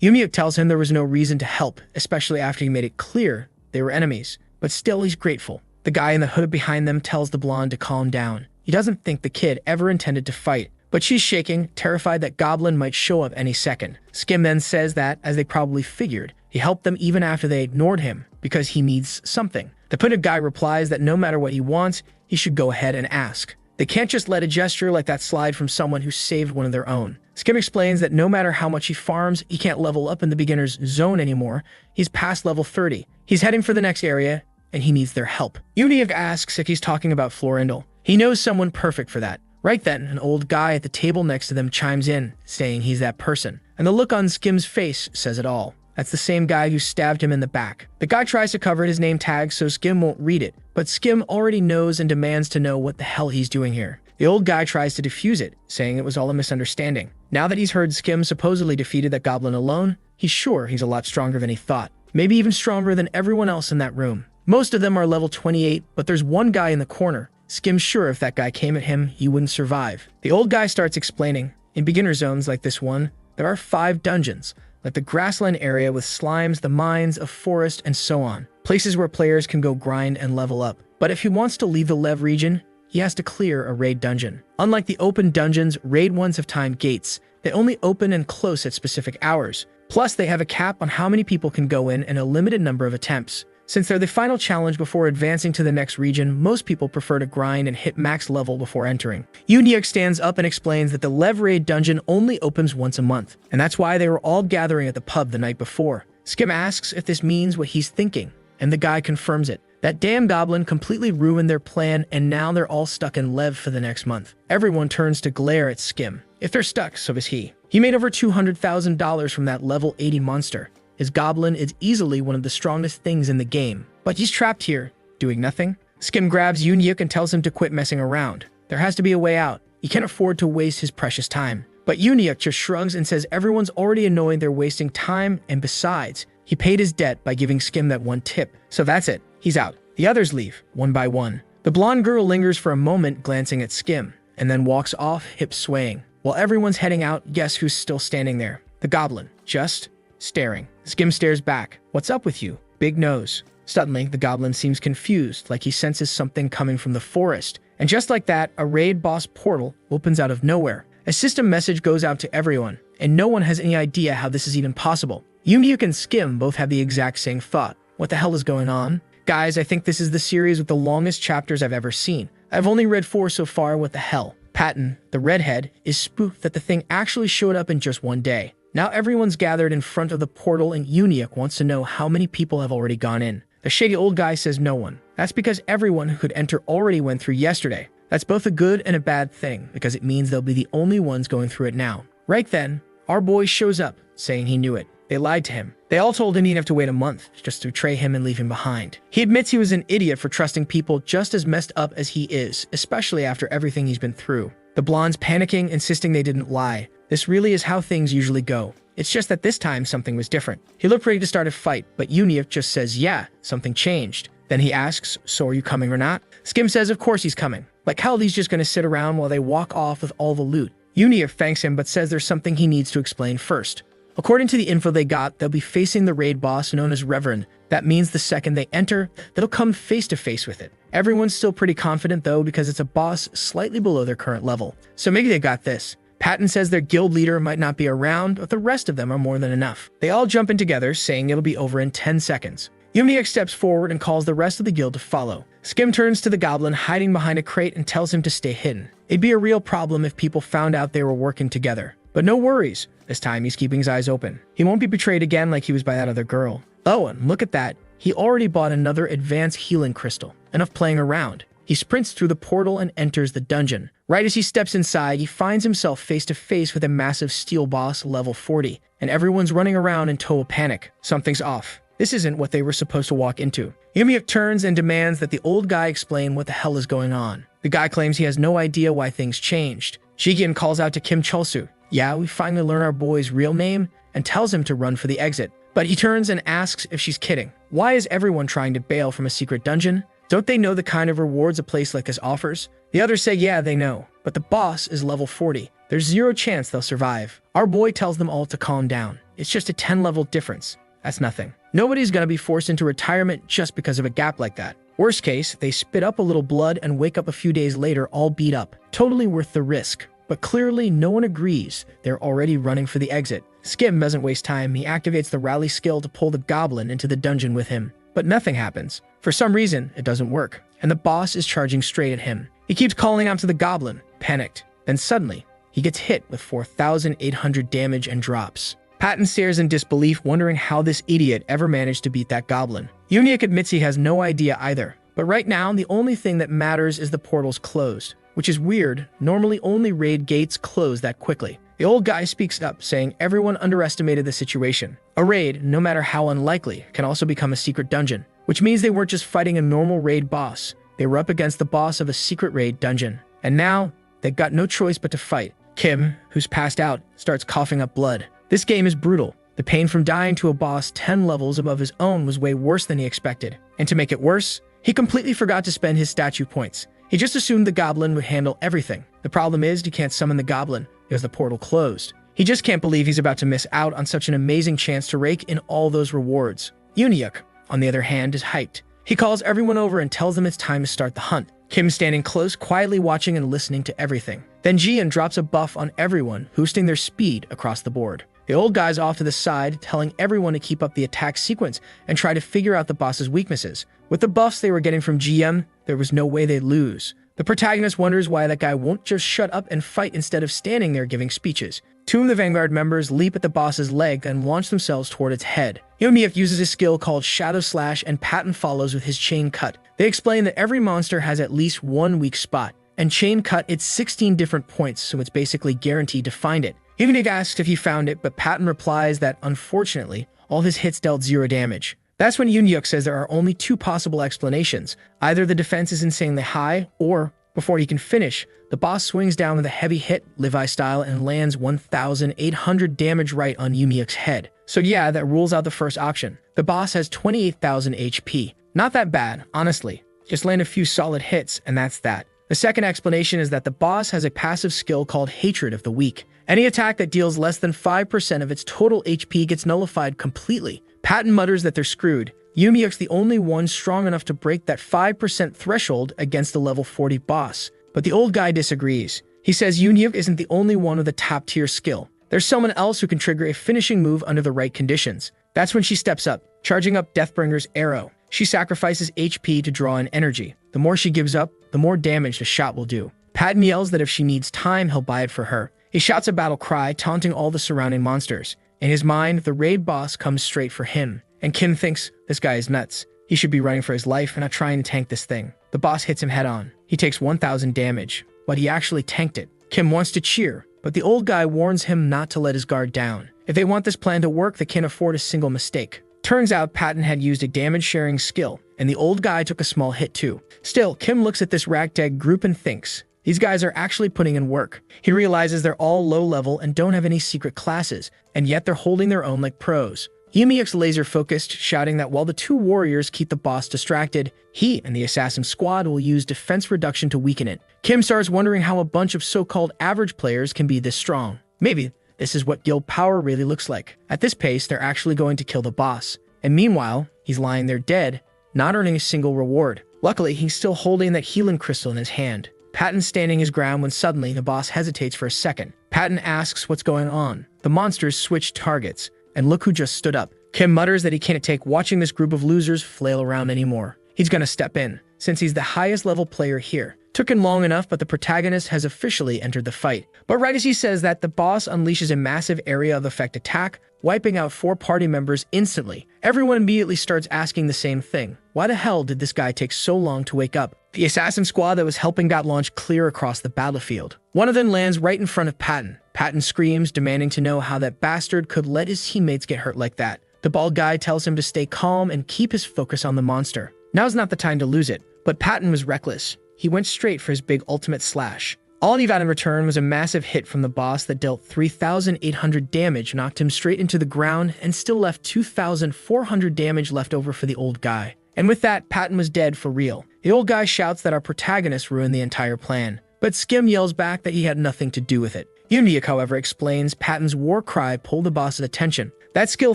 Yumyuk tells him there was no reason to help, especially after he made it clear they were enemies, but still he's grateful. The guy in the hood behind them tells the blonde to calm down. He doesn't think the kid ever intended to fight, but she's shaking, terrified that Goblin might show up any second. Skim then says that, as they probably figured, he helped them even after they ignored him, because he needs something. The hooded guy replies that no matter what he wants, he should go ahead and ask. They can't just let a gesture like that slide from someone who saved one of their own. Skim explains that no matter how much he farms, he can't level up in the beginner's zone anymore. He's past level 30. He's heading for the next area, and he needs their help. Uniak asks if he's talking about Florindel. He knows someone perfect for that. Right then, an old guy at the table next to them chimes in, saying he's that person. And the look on Skim's face says it all. That's the same guy who stabbed him in the back. The guy tries to cover his name tag so Skim won't read it, but Skim already knows and demands to know what the hell he's doing here. The old guy tries to defuse it, saying it was all a misunderstanding. Now that he's heard Skim supposedly defeated that goblin alone, he's sure he's a lot stronger than he thought. Maybe even stronger than everyone else in that room. Most of them are level 28, but there's one guy in the corner. Skim's sure if that guy came at him, he wouldn't survive. The old guy starts explaining, in beginner zones like this one, there are 5 dungeons, like the grassland area with slimes, the mines, a forest, and so on. Places where players can go grind and level up. But if he wants to leave the Lev region, he has to clear a raid dungeon. Unlike the open dungeons, raid ones have timed gates. They only open and close at specific hours. Plus, they have a cap on how many people can go in and a limited number of attempts. Since they're the final challenge before advancing to the next region, most people prefer to grind and hit max level before entering. Uniak stands up and explains that the Lev Raid dungeon only opens once a month, and that's why they were all gathering at the pub the night before. Skim asks if this means what he's thinking, and the guy confirms it. That damn goblin completely ruined their plan, and now they're all stuck in Lev for the next month. Everyone turns to glare at Skim. If they're stuck, so is he. He made over $200,000 from that level 80 monster. His goblin is easily one of the strongest things in the game, but he's trapped here, doing nothing. Skim grabs Yunyuk and tells him to quit messing around. There has to be a way out. He can't afford to waste his precious time. But Yunyuk just shrugs and says everyone's already annoying they're wasting time, and besides, he paid his debt by giving Skim that one tip. So that's it. He's out. The others leave, one by one. The blonde girl lingers for a moment, glancing at Skim, and then walks off, hips swaying. While everyone's heading out, guess who's still standing there? The goblin, just staring. Skim stares back. What's up with you? Big nose. Suddenly, the goblin seems confused, like he senses something coming from the forest. And just like that, a raid boss portal opens out of nowhere. A system message goes out to everyone, and no one has any idea how this is even possible. Yunyuk and Skim both have the exact same thought. What the hell is going on? Guys, I think this is the series with the longest chapters I've ever seen. I've only read 4 so far. What the hell? Patton, the redhead, is spooked that the thing actually showed up in just one day. Now everyone's gathered in front of the portal, and Uniak wants to know how many people have already gone in. The shaggy old guy says no one. That's because everyone who could enter already went through yesterday. That's both a good and a bad thing, because it means they'll be the only ones going through it now. Right then, our boy shows up, saying he knew it. They lied to him. They all told him he'd have to wait a month, just to betray him and leave him behind. He admits he was an idiot for trusting people just as messed up as he is, especially after everything he's been through. The blonde's panicking, insisting they didn't lie. This really is how things usually go. It's just that this time something was different. He looked ready to start a fight, but Uniak just says, yeah, something changed. Then he asks, so are you coming or not? Skim says of course he's coming. Like hell he's just gonna sit around while they walk off with all the loot. Uniak thanks him but says there's something he needs to explain first. According to the info they got, they'll be facing the raid boss known as Reverend. That means the second they enter, they'll come face to face with it. Everyone's still pretty confident though because it's a boss slightly below their current level. So maybe they got this. Patton says their guild leader might not be around, but the rest of them are more than enough. They all jump in together, saying it'll be over in 10 seconds. Yumiak steps forward and calls the rest of the guild to follow. Skim turns to the goblin hiding behind a crate and tells him to stay hidden. It'd be a real problem if people found out they were working together. But no worries. This time he's keeping his eyes open. He won't be betrayed again like he was by that other girl. Oh, and look at that. He already bought another advanced healing crystal. Enough playing around. He sprints through the portal and enters the dungeon. Right as he steps inside, he finds himself face to face with a massive steel boss level 40, and everyone's running around in total panic. Something's off. This isn't what they were supposed to walk into. Yumiuk turns and demands that the old guy explain what the hell is going on. The guy claims he has no idea why things changed. Shigen calls out to Kim Chulsu, "Yeah, we finally learn our boy's real name," and tells him to run for the exit. But he turns and asks if she's kidding. Why is everyone trying to bail from a secret dungeon? Don't they know the kind of rewards a place like this offers? The others say yeah, they know, but the boss is level 40. There's zero chance they'll survive. Our boy tells them all to calm down. It's just a 10-level difference. That's nothing. Nobody's gonna be forced into retirement just because of a gap like that. Worst case, they spit up a little blood and wake up a few days later all beat up. Totally worth the risk. But clearly, no one agrees. They're already running for the exit. Skim doesn't waste time. He activates the rally skill to pull the goblin into the dungeon with him. But nothing happens. For some reason, it doesn't work. And the boss is charging straight at him. He keeps calling out to the goblin, panicked. Then suddenly, he gets hit with 4,800 damage and drops. Patton stares in disbelief, wondering how this idiot ever managed to beat that goblin. Yumiuk admits he has no idea either. But right now, the only thing that matters is the portal's closed. Which is weird. Normally only raid gates close that quickly. The old guy speaks up, saying everyone underestimated the situation. A raid, no matter how unlikely, can also become a secret dungeon. Which means they weren't just fighting a normal raid boss. They were up against the boss of a secret raid dungeon. And now, they've got no choice but to fight. Kim, who's passed out, starts coughing up blood. This game is brutal. The pain from dying to a boss 10 levels above his own was way worse than he expected. And to make it worse, he completely forgot to spend his statue points. He just assumed the goblin would handle everything. The problem is he can't summon the goblin because the portal closed. He just can't believe he's about to miss out on such an amazing chance to rake in all those rewards. Yumiuk, on the other hand, is hyped. He calls everyone over and tells them it's time to start the hunt. Kim's standing close, quietly watching and listening to everything. Then Jian drops a buff on everyone, boosting their speed across the board. The old guy's off to the side, telling everyone to keep up the attack sequence and try to figure out the boss's weaknesses. With the buffs they were getting from GM, there was no way they'd lose. The protagonist wonders why that guy won't just shut up and fight instead of standing there giving speeches. Two of the Vanguard members leap at the boss's leg and launch themselves toward its head. Yumiuk uses a skill called Shadow Slash and Patton follows with his Chain Cut. They explain that every monster has at least one weak spot, and Chain Cut it's 16 different points, so it's basically guaranteed to find it. Yumiuk asks if he found it, but Patton replies that, unfortunately, all his hits dealt 0 damage. That's when Yumiuk says there are only two possible explanations. Either the defense is insanely high, or, before he can finish, the boss swings down with a heavy hit, Levi style, and lands 1,800 damage right on Yumiuk's head. So yeah, that rules out the first option. The boss has 28,000 HP. Not that bad, honestly. Just land a few solid hits, and that's that. The second explanation is that the boss has a passive skill called Hatred of the Weak. Any attack that deals less than 5% of its total HP gets nullified completely. Patton mutters that they're screwed. Yumiuk's the only one strong enough to break that 5% threshold against the level 40 boss. But the old guy disagrees. He says Yumiuk isn't the only one with a top-tier skill. There's someone else who can trigger a finishing move under the right conditions. That's when she steps up, charging up Deathbringer's arrow. She sacrifices HP to draw in energy. The more she gives up, the more damage the shot will do. Patton yells that if she needs time, he'll buy it for her. He shouts a battle cry, taunting all the surrounding monsters. In his mind, the raid boss comes straight for him, and Kim thinks this guy is nuts. He should be running for his life and not trying to tank this thing. The boss hits him head on. He takes 1,000 damage, but he actually tanked it. Kim wants to cheer, but the old guy warns him not to let his guard down. If they want this plan to work, they can't afford a single mistake. Turns out Patton had used a damage-sharing skill, and the old guy took a small hit too. Still, Kim looks at this ragtag group and thinks, these guys are actually putting in work. He realizes they're all low level and don't have any secret classes, and yet they're holding their own like pros. Yumiuk's laser-focused, shouting that while the two warriors keep the boss distracted, he and the assassin squad will use defense reduction to weaken it. Kim starts wondering how a bunch of so-called average players can be this strong. Maybe this is what guild power really looks like. At this pace, they're actually going to kill the boss. And meanwhile, he's lying there dead, not earning a single reward. Luckily, he's still holding that healing crystal in his hand. Patton's standing his ground when suddenly the boss hesitates for a second. Patton asks what's going on. The monsters switch targets, and look who just stood up. Kim mutters that he can't take watching this group of losers flail around anymore. He's gonna step in, since he's the highest level player here. Took long enough, but the protagonist has officially entered the fight. But right as he says that, the boss unleashes a massive area of effect attack, wiping out 4 party members instantly. Everyone immediately starts asking the same thing. Why the hell did this guy take so long to wake up? The assassin squad that was helping got launched clear across the battlefield. One of them lands right in front of Patton. Patton screams, demanding to know how that bastard could let his teammates get hurt like that. The bald guy tells him to stay calm and keep his focus on the monster. Now's not the time to lose it, but Patton was reckless. He went straight for his big ultimate slash. All he got in return was a massive hit from the boss that dealt 3,800 damage, knocked him straight into the ground, and still left 2,400 damage left over for the old guy. And with that, Patton was dead for real. The old guy shouts that our protagonist ruined the entire plan, but Skim yells back that he had nothing to do with it. Uniak, however, explains Patton's war cry pulled the boss's attention. That skill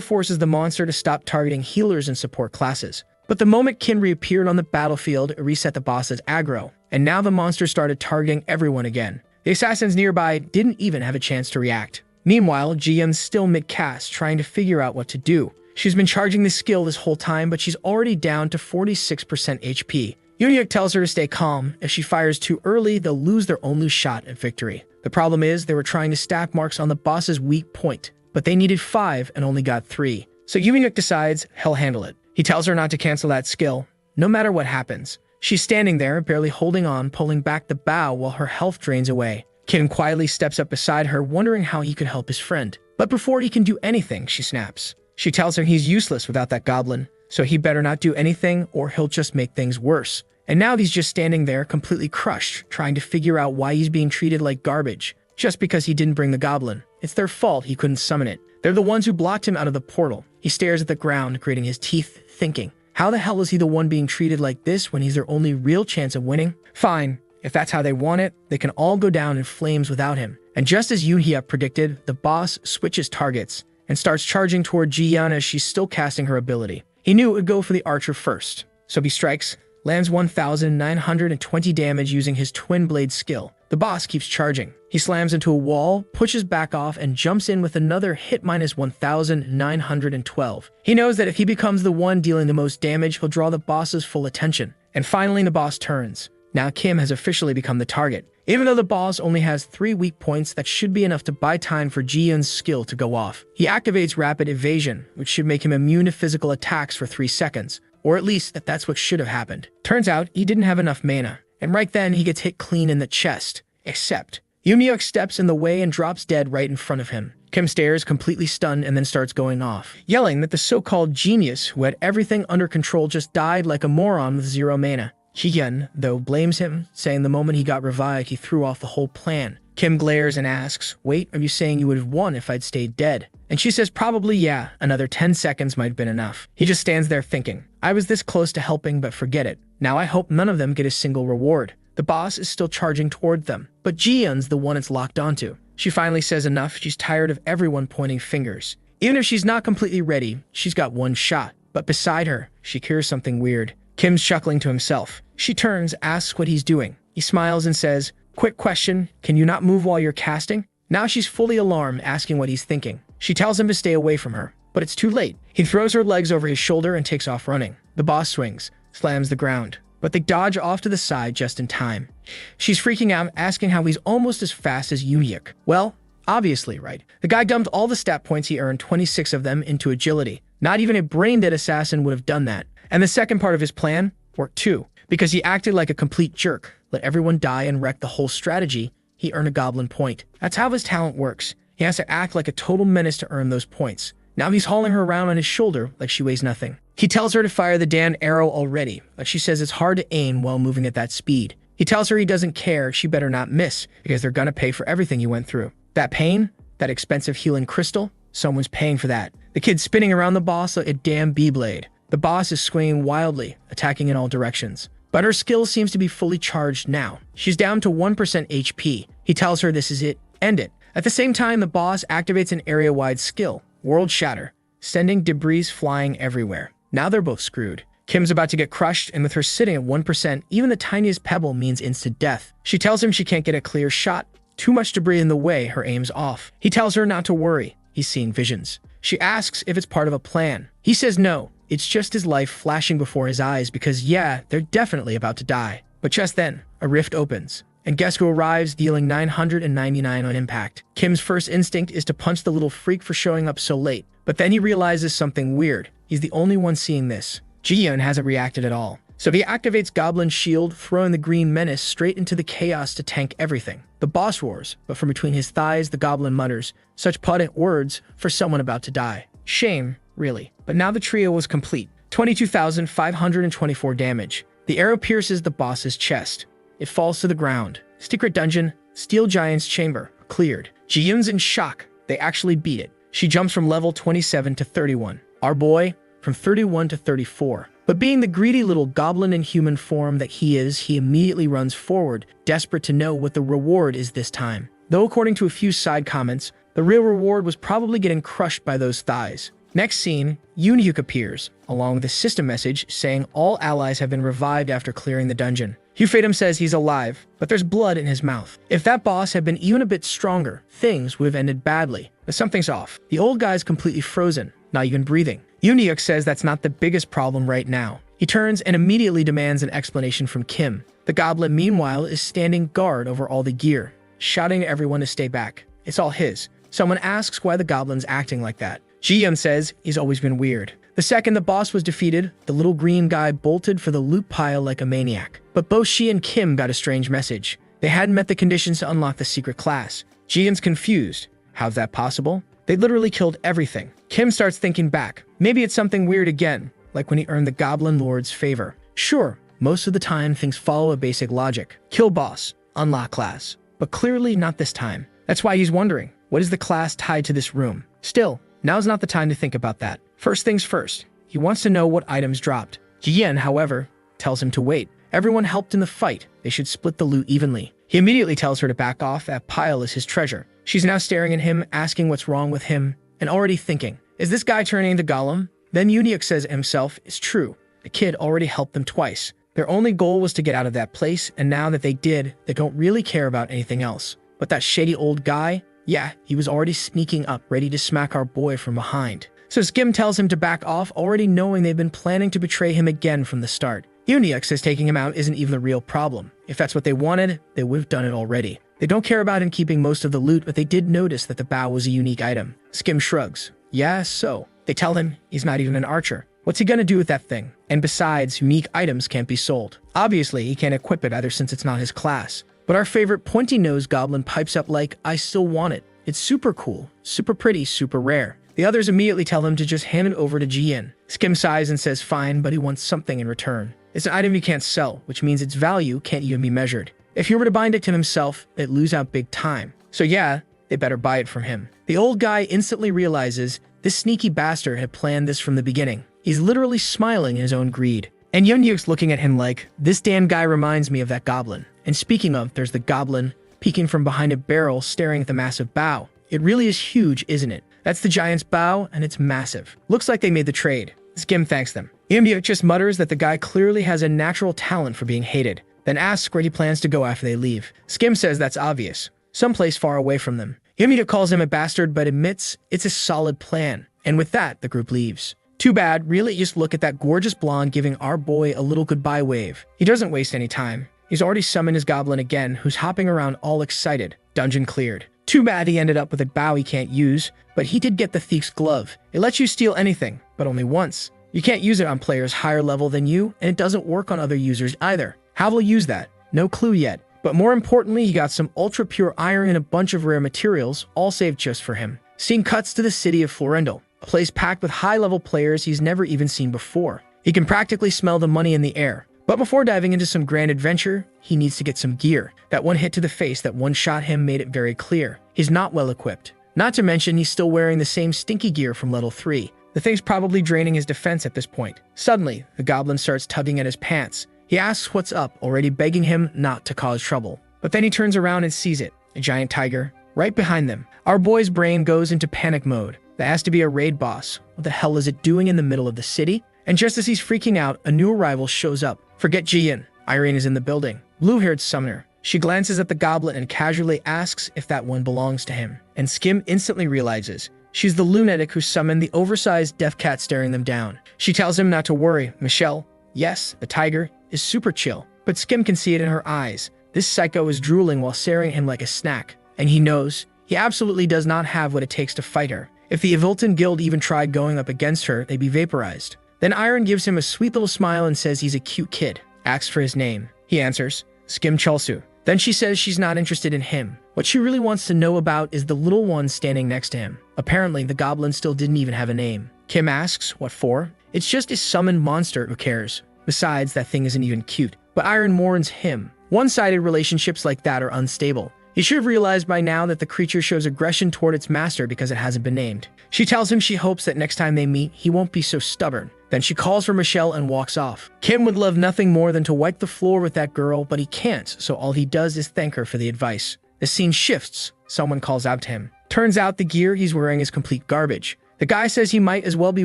forces the monster to stop targeting healers and support classes. But the moment Kin reappeared on the battlefield, it reset the boss's aggro, and now the monster started targeting everyone again. The assassins nearby didn't even have a chance to react. Meanwhile, Ji-Yun's still mid-cast, trying to figure out what to do. She's been charging the skill this whole time, but she's already down to 46% HP. Uniak tells her to stay calm. If she fires too early, they'll lose their only shot at victory. The problem is, they were trying to stack marks on the boss's weak point, but they needed 5 and only got 3. So Uniak decides he'll handle it. He tells her not to cancel that skill, no matter what happens. She's standing there, barely holding on, pulling back the bow while her health drains away. Kin quietly steps up beside her, wondering how he could help his friend. But before he can do anything, she snaps. She tells him he's useless without that goblin, so he better not do anything or he'll just make things worse. And now he's just standing there, completely crushed, trying to figure out why he's being treated like garbage, just because he didn't bring the goblin. It's their fault he couldn't summon it. They're the ones who blocked him out of the portal. He stares at the ground, gritting his teeth, thinking, how the hell is he the one being treated like this when he's their only real chance of winning? Fine, if that's how they want it, they can all go down in flames without him. And just as Yoonhyeop predicted, the boss switches targets and starts charging toward Ji-Yun as she's still casting her ability. He knew it would go for the archer first, so he strikes, lands 1,920 damage using his twin blade skill. The boss keeps charging. He slams into a wall, pushes back off, and jumps in with another hit minus 1,912. He knows that if he becomes the one dealing the most damage, he'll draw the boss's full attention. And finally, the boss turns. Now Kim has officially become the target. Even though the boss only has 3 weak points, that should be enough to buy time for Ji-Yun's skill to go off. He activates Rapid Evasion, which should make him immune to physical attacks for 3 seconds. Or at least, that's what should have happened. Turns out, he didn't have enough mana. And right then, he gets hit clean in the chest. Except, Yoonhyeop steps in the way and drops dead right in front of him. Kim stares, completely stunned, and then starts going off, yelling that the so-called genius who had everything under control just died like a moron with 0 mana. Ji-Yun, though, blames him, saying the moment he got revived, he threw off the whole plan. Kim glares and asks, wait, are you saying you would have won if I'd stayed dead? And she says probably yeah, another 10 seconds might have been enough. He just stands there thinking, I was this close to helping, but forget it. Now I hope none of them get a single reward. The boss is still charging toward them, but Ji-Yun's the one it's locked onto. She finally says enough. She's tired of everyone pointing fingers. Even if she's not completely ready, she's got one shot. But beside her, she hears something weird. Kim's chuckling to himself. She turns, asks what he's doing. He smiles and says, quick question, can you not move while you're casting? Now she's fully alarmed, asking what he's thinking. She tells him to stay away from her, but it's too late. He throws her legs over his shoulder and takes off running. The boss swings, slams the ground, but they dodge off to the side just in time. She's freaking out, asking how he's almost as fast as Yoonhyeop. Well, obviously, right? The guy dumped all the stat points he earned, 26 of them, into agility. Not even a brain-dead assassin would have done that. And the second part of his plan worked too, because he acted like a complete jerk, let everyone die and wreck the whole strategy. He earned a goblin point. That's how his talent works. He has to act like a total menace to earn those points. Now he's hauling her around on his shoulder like she weighs nothing. He tells her to fire the damn arrow already, but she says it's hard to aim while moving at that speed. He tells her he doesn't care, she better not miss, because they're gonna pay for everything you went through. That pain? That expensive healing crystal? Someone's paying for that. The kid's spinning around the boss like a damn Beyblade. The boss is swinging wildly, attacking in all directions. But her skill seems to be fully charged now. She's down to 1% HP. He tells her this is it. End it. At the same time, the boss activates an area-wide skill, World Shatter, sending debris flying everywhere. Now they're both screwed. Kim's about to get crushed, and with her sitting at 1%, even the tiniest pebble means instant death. She tells him she can't get a clear shot. Too much debris in the way, her aim's off. He tells her not to worry. He's seeing visions. She asks if it's part of a plan. He says no. It's just his life flashing before his eyes because, yeah, they're definitely about to die. But just then, a rift opens. And guess who arrives, dealing 999 on impact? Kim's first instinct is to punch the little freak for showing up so late. But then he realizes something weird. He's the only one seeing this. Ji-yeon hasn't reacted at all. So he activates Goblin's shield, throwing the green menace straight into the chaos to tank everything. The boss roars, but from between his thighs, the goblin mutters, such potent words for someone about to die. Shame, really. But now the trio was complete. 22,524 damage. The arrow pierces the boss's chest. It falls to the ground. Secret dungeon, Steel Giant's chamber, cleared. Ji-yeon's in shock. They actually beat it. She jumps from level 27 to 31. Our boy, from 31 to 34. But being the greedy little goblin in human form that he is, he immediately runs forward, desperate to know what the reward is this time. Though according to a few side comments, the real reward was probably getting crushed by those thighs. Next scene, Yoon-hyuk appears, along with a system message saying all allies have been revived after clearing the dungeon. Hugh says he's alive, but there's blood in his mouth. If that boss had been even a bit stronger, things would have ended badly. But something's off. The old guy's completely frozen, not even breathing. Yoon-hyuk says that's not the biggest problem right now. He turns and immediately demands an explanation from Kim. The goblin, meanwhile, is standing guard over all the gear, shouting at everyone to stay back. It's all his. Someone asks why the goblin's acting like that. Ji-yeon says he's always been weird. The second the boss was defeated, the little green guy bolted for the loot pile like a maniac. But both she and Kim got a strange message. They hadn't met the conditions to unlock the secret class. Ji-yeon's confused. How's that possible? They literally killed everything. Kim starts thinking back. Maybe it's something weird again, like when he earned the Goblin Lord's favor. Sure, most of the time things follow a basic logic. Kill boss, unlock class. But clearly not this time. That's why he's wondering, what is the class tied to this room? Still, now's not the time to think about that. First things first, he wants to know what items dropped. Ji-yeon, however, tells him to wait. Everyone helped in the fight. They should split the loot evenly. He immediately tells her to back off. That pile is his treasure. She's now staring at him, asking what's wrong with him, and already thinking, is this guy turning into Gollum? Then Yoon-hyuk says himself, it's true. The kid already helped them twice. Their only goal was to get out of that place, and now that they did, they don't really care about anything else. But that shady old guy, yeah, he was already sneaking up, ready to smack our boy from behind. So Skim tells him to back off, already knowing they've been planning to betray him again from the start. Yoon-hyuk says taking him out isn't even the real problem. If that's what they wanted, they would have done it already. They don't care about him keeping most of the loot, but they did notice that the bow was a unique item. Skim shrugs. Yeah, so. They tell him he's not even an archer. What's he gonna do with that thing? And besides, unique items can't be sold. Obviously, he can't equip it either since it's not his class. But our favorite pointy-nosed goblin pipes up like, I still want it. It's super cool, super pretty, super rare. The others immediately tell him to just hand it over to Ji-yeon. Skim sighs and says fine, but he wants something in return. It's an item you can't sell, which means its value can't even be measured. If he were to bind it to himself, they'd lose out big time. So yeah, they better buy it from him. The old guy instantly realizes this sneaky bastard had planned this from the beginning. He's literally smiling in his own greed. And Yoon-hyuk's looking at him like, this damn guy reminds me of that goblin. And speaking of, there's the goblin peeking from behind a barrel staring at the massive bow. It really is huge, isn't it? That's the giant's bow, and it's massive. Looks like they made the trade. Skim thanks them. Yoon-hyuk just mutters that the guy clearly has a natural talent for being hated, then asks where he plans to go after they leave. Skim says that's obvious. Someplace far away from them. Yoon-hyuk calls him a bastard, but admits it's a solid plan. And with that, the group leaves. Too bad, really just look at that gorgeous blonde giving our boy a little goodbye wave. He doesn't waste any time. He's already summoned his goblin again, who's hopping around all excited. Dungeon cleared. Too bad he ended up with a bow he can't use, but he did get the Thief's Glove. It lets you steal anything, but only once. You can't use it on players higher level than you, and it doesn't work on other users either. How will he use that? No clue yet. But more importantly, he got some ultra pure iron and a bunch of rare materials, all saved just for him. Scene cuts to the city of Florendal, a place packed with high-level players he's never even seen before. He can practically smell the money in the air. But before diving into some grand adventure, he needs to get some gear. That one hit to the face that one-shot him made it very clear. He's not well equipped. Not to mention he's still wearing the same stinky gear from level 3. The thing's probably draining his defense at this point. Suddenly, the goblin starts tugging at his pants. He asks what's up, already begging him not to cause trouble. But then he turns around and sees it, a giant tiger, right behind them. Our boy's brain goes into panic mode. That has to be a raid boss. What the hell is it doing in the middle of the city? And just as he's freaking out, a new arrival shows up. Forget Ji-yeon. Irene is in the building. Blue-haired summoner. She glances at the goblin and casually asks if that one belongs to him. And Skim instantly realizes she's the lunatic who summoned the oversized deaf cat staring them down. She tells him not to worry. Michelle, yes, the tiger, is super chill. but Skim can see it in her eyes. This psycho is drooling while staring at him like a snack, and he knows he absolutely does not have what it takes to fight her. If the Evilton Guild even tried going up against her, they'd be vaporized. Then Iron gives him a sweet little smile and says he's a cute kid. Asks for his name. He answers, Skim Chalsu. Then she says she's not interested in him. What she really wants to know about is the little one standing next to him. Apparently, the goblin still didn't even have a name. Kim asks, what for? It's just a summoned monster, who cares? Besides, that thing isn't even cute. But Iron warns him. One-sided relationships like that are unstable. He should have realized by now that the creature shows aggression toward its master because it hasn't been named. She tells him she hopes that next time they meet, he won't be so stubborn. Then she calls for Michelle and walks off. Kim would love nothing more than to wipe the floor with that girl, but he can't, so all he does is thank her for the advice. The scene shifts. Someone calls out to him. Turns out the gear he's wearing is complete garbage. The guy says he might as well be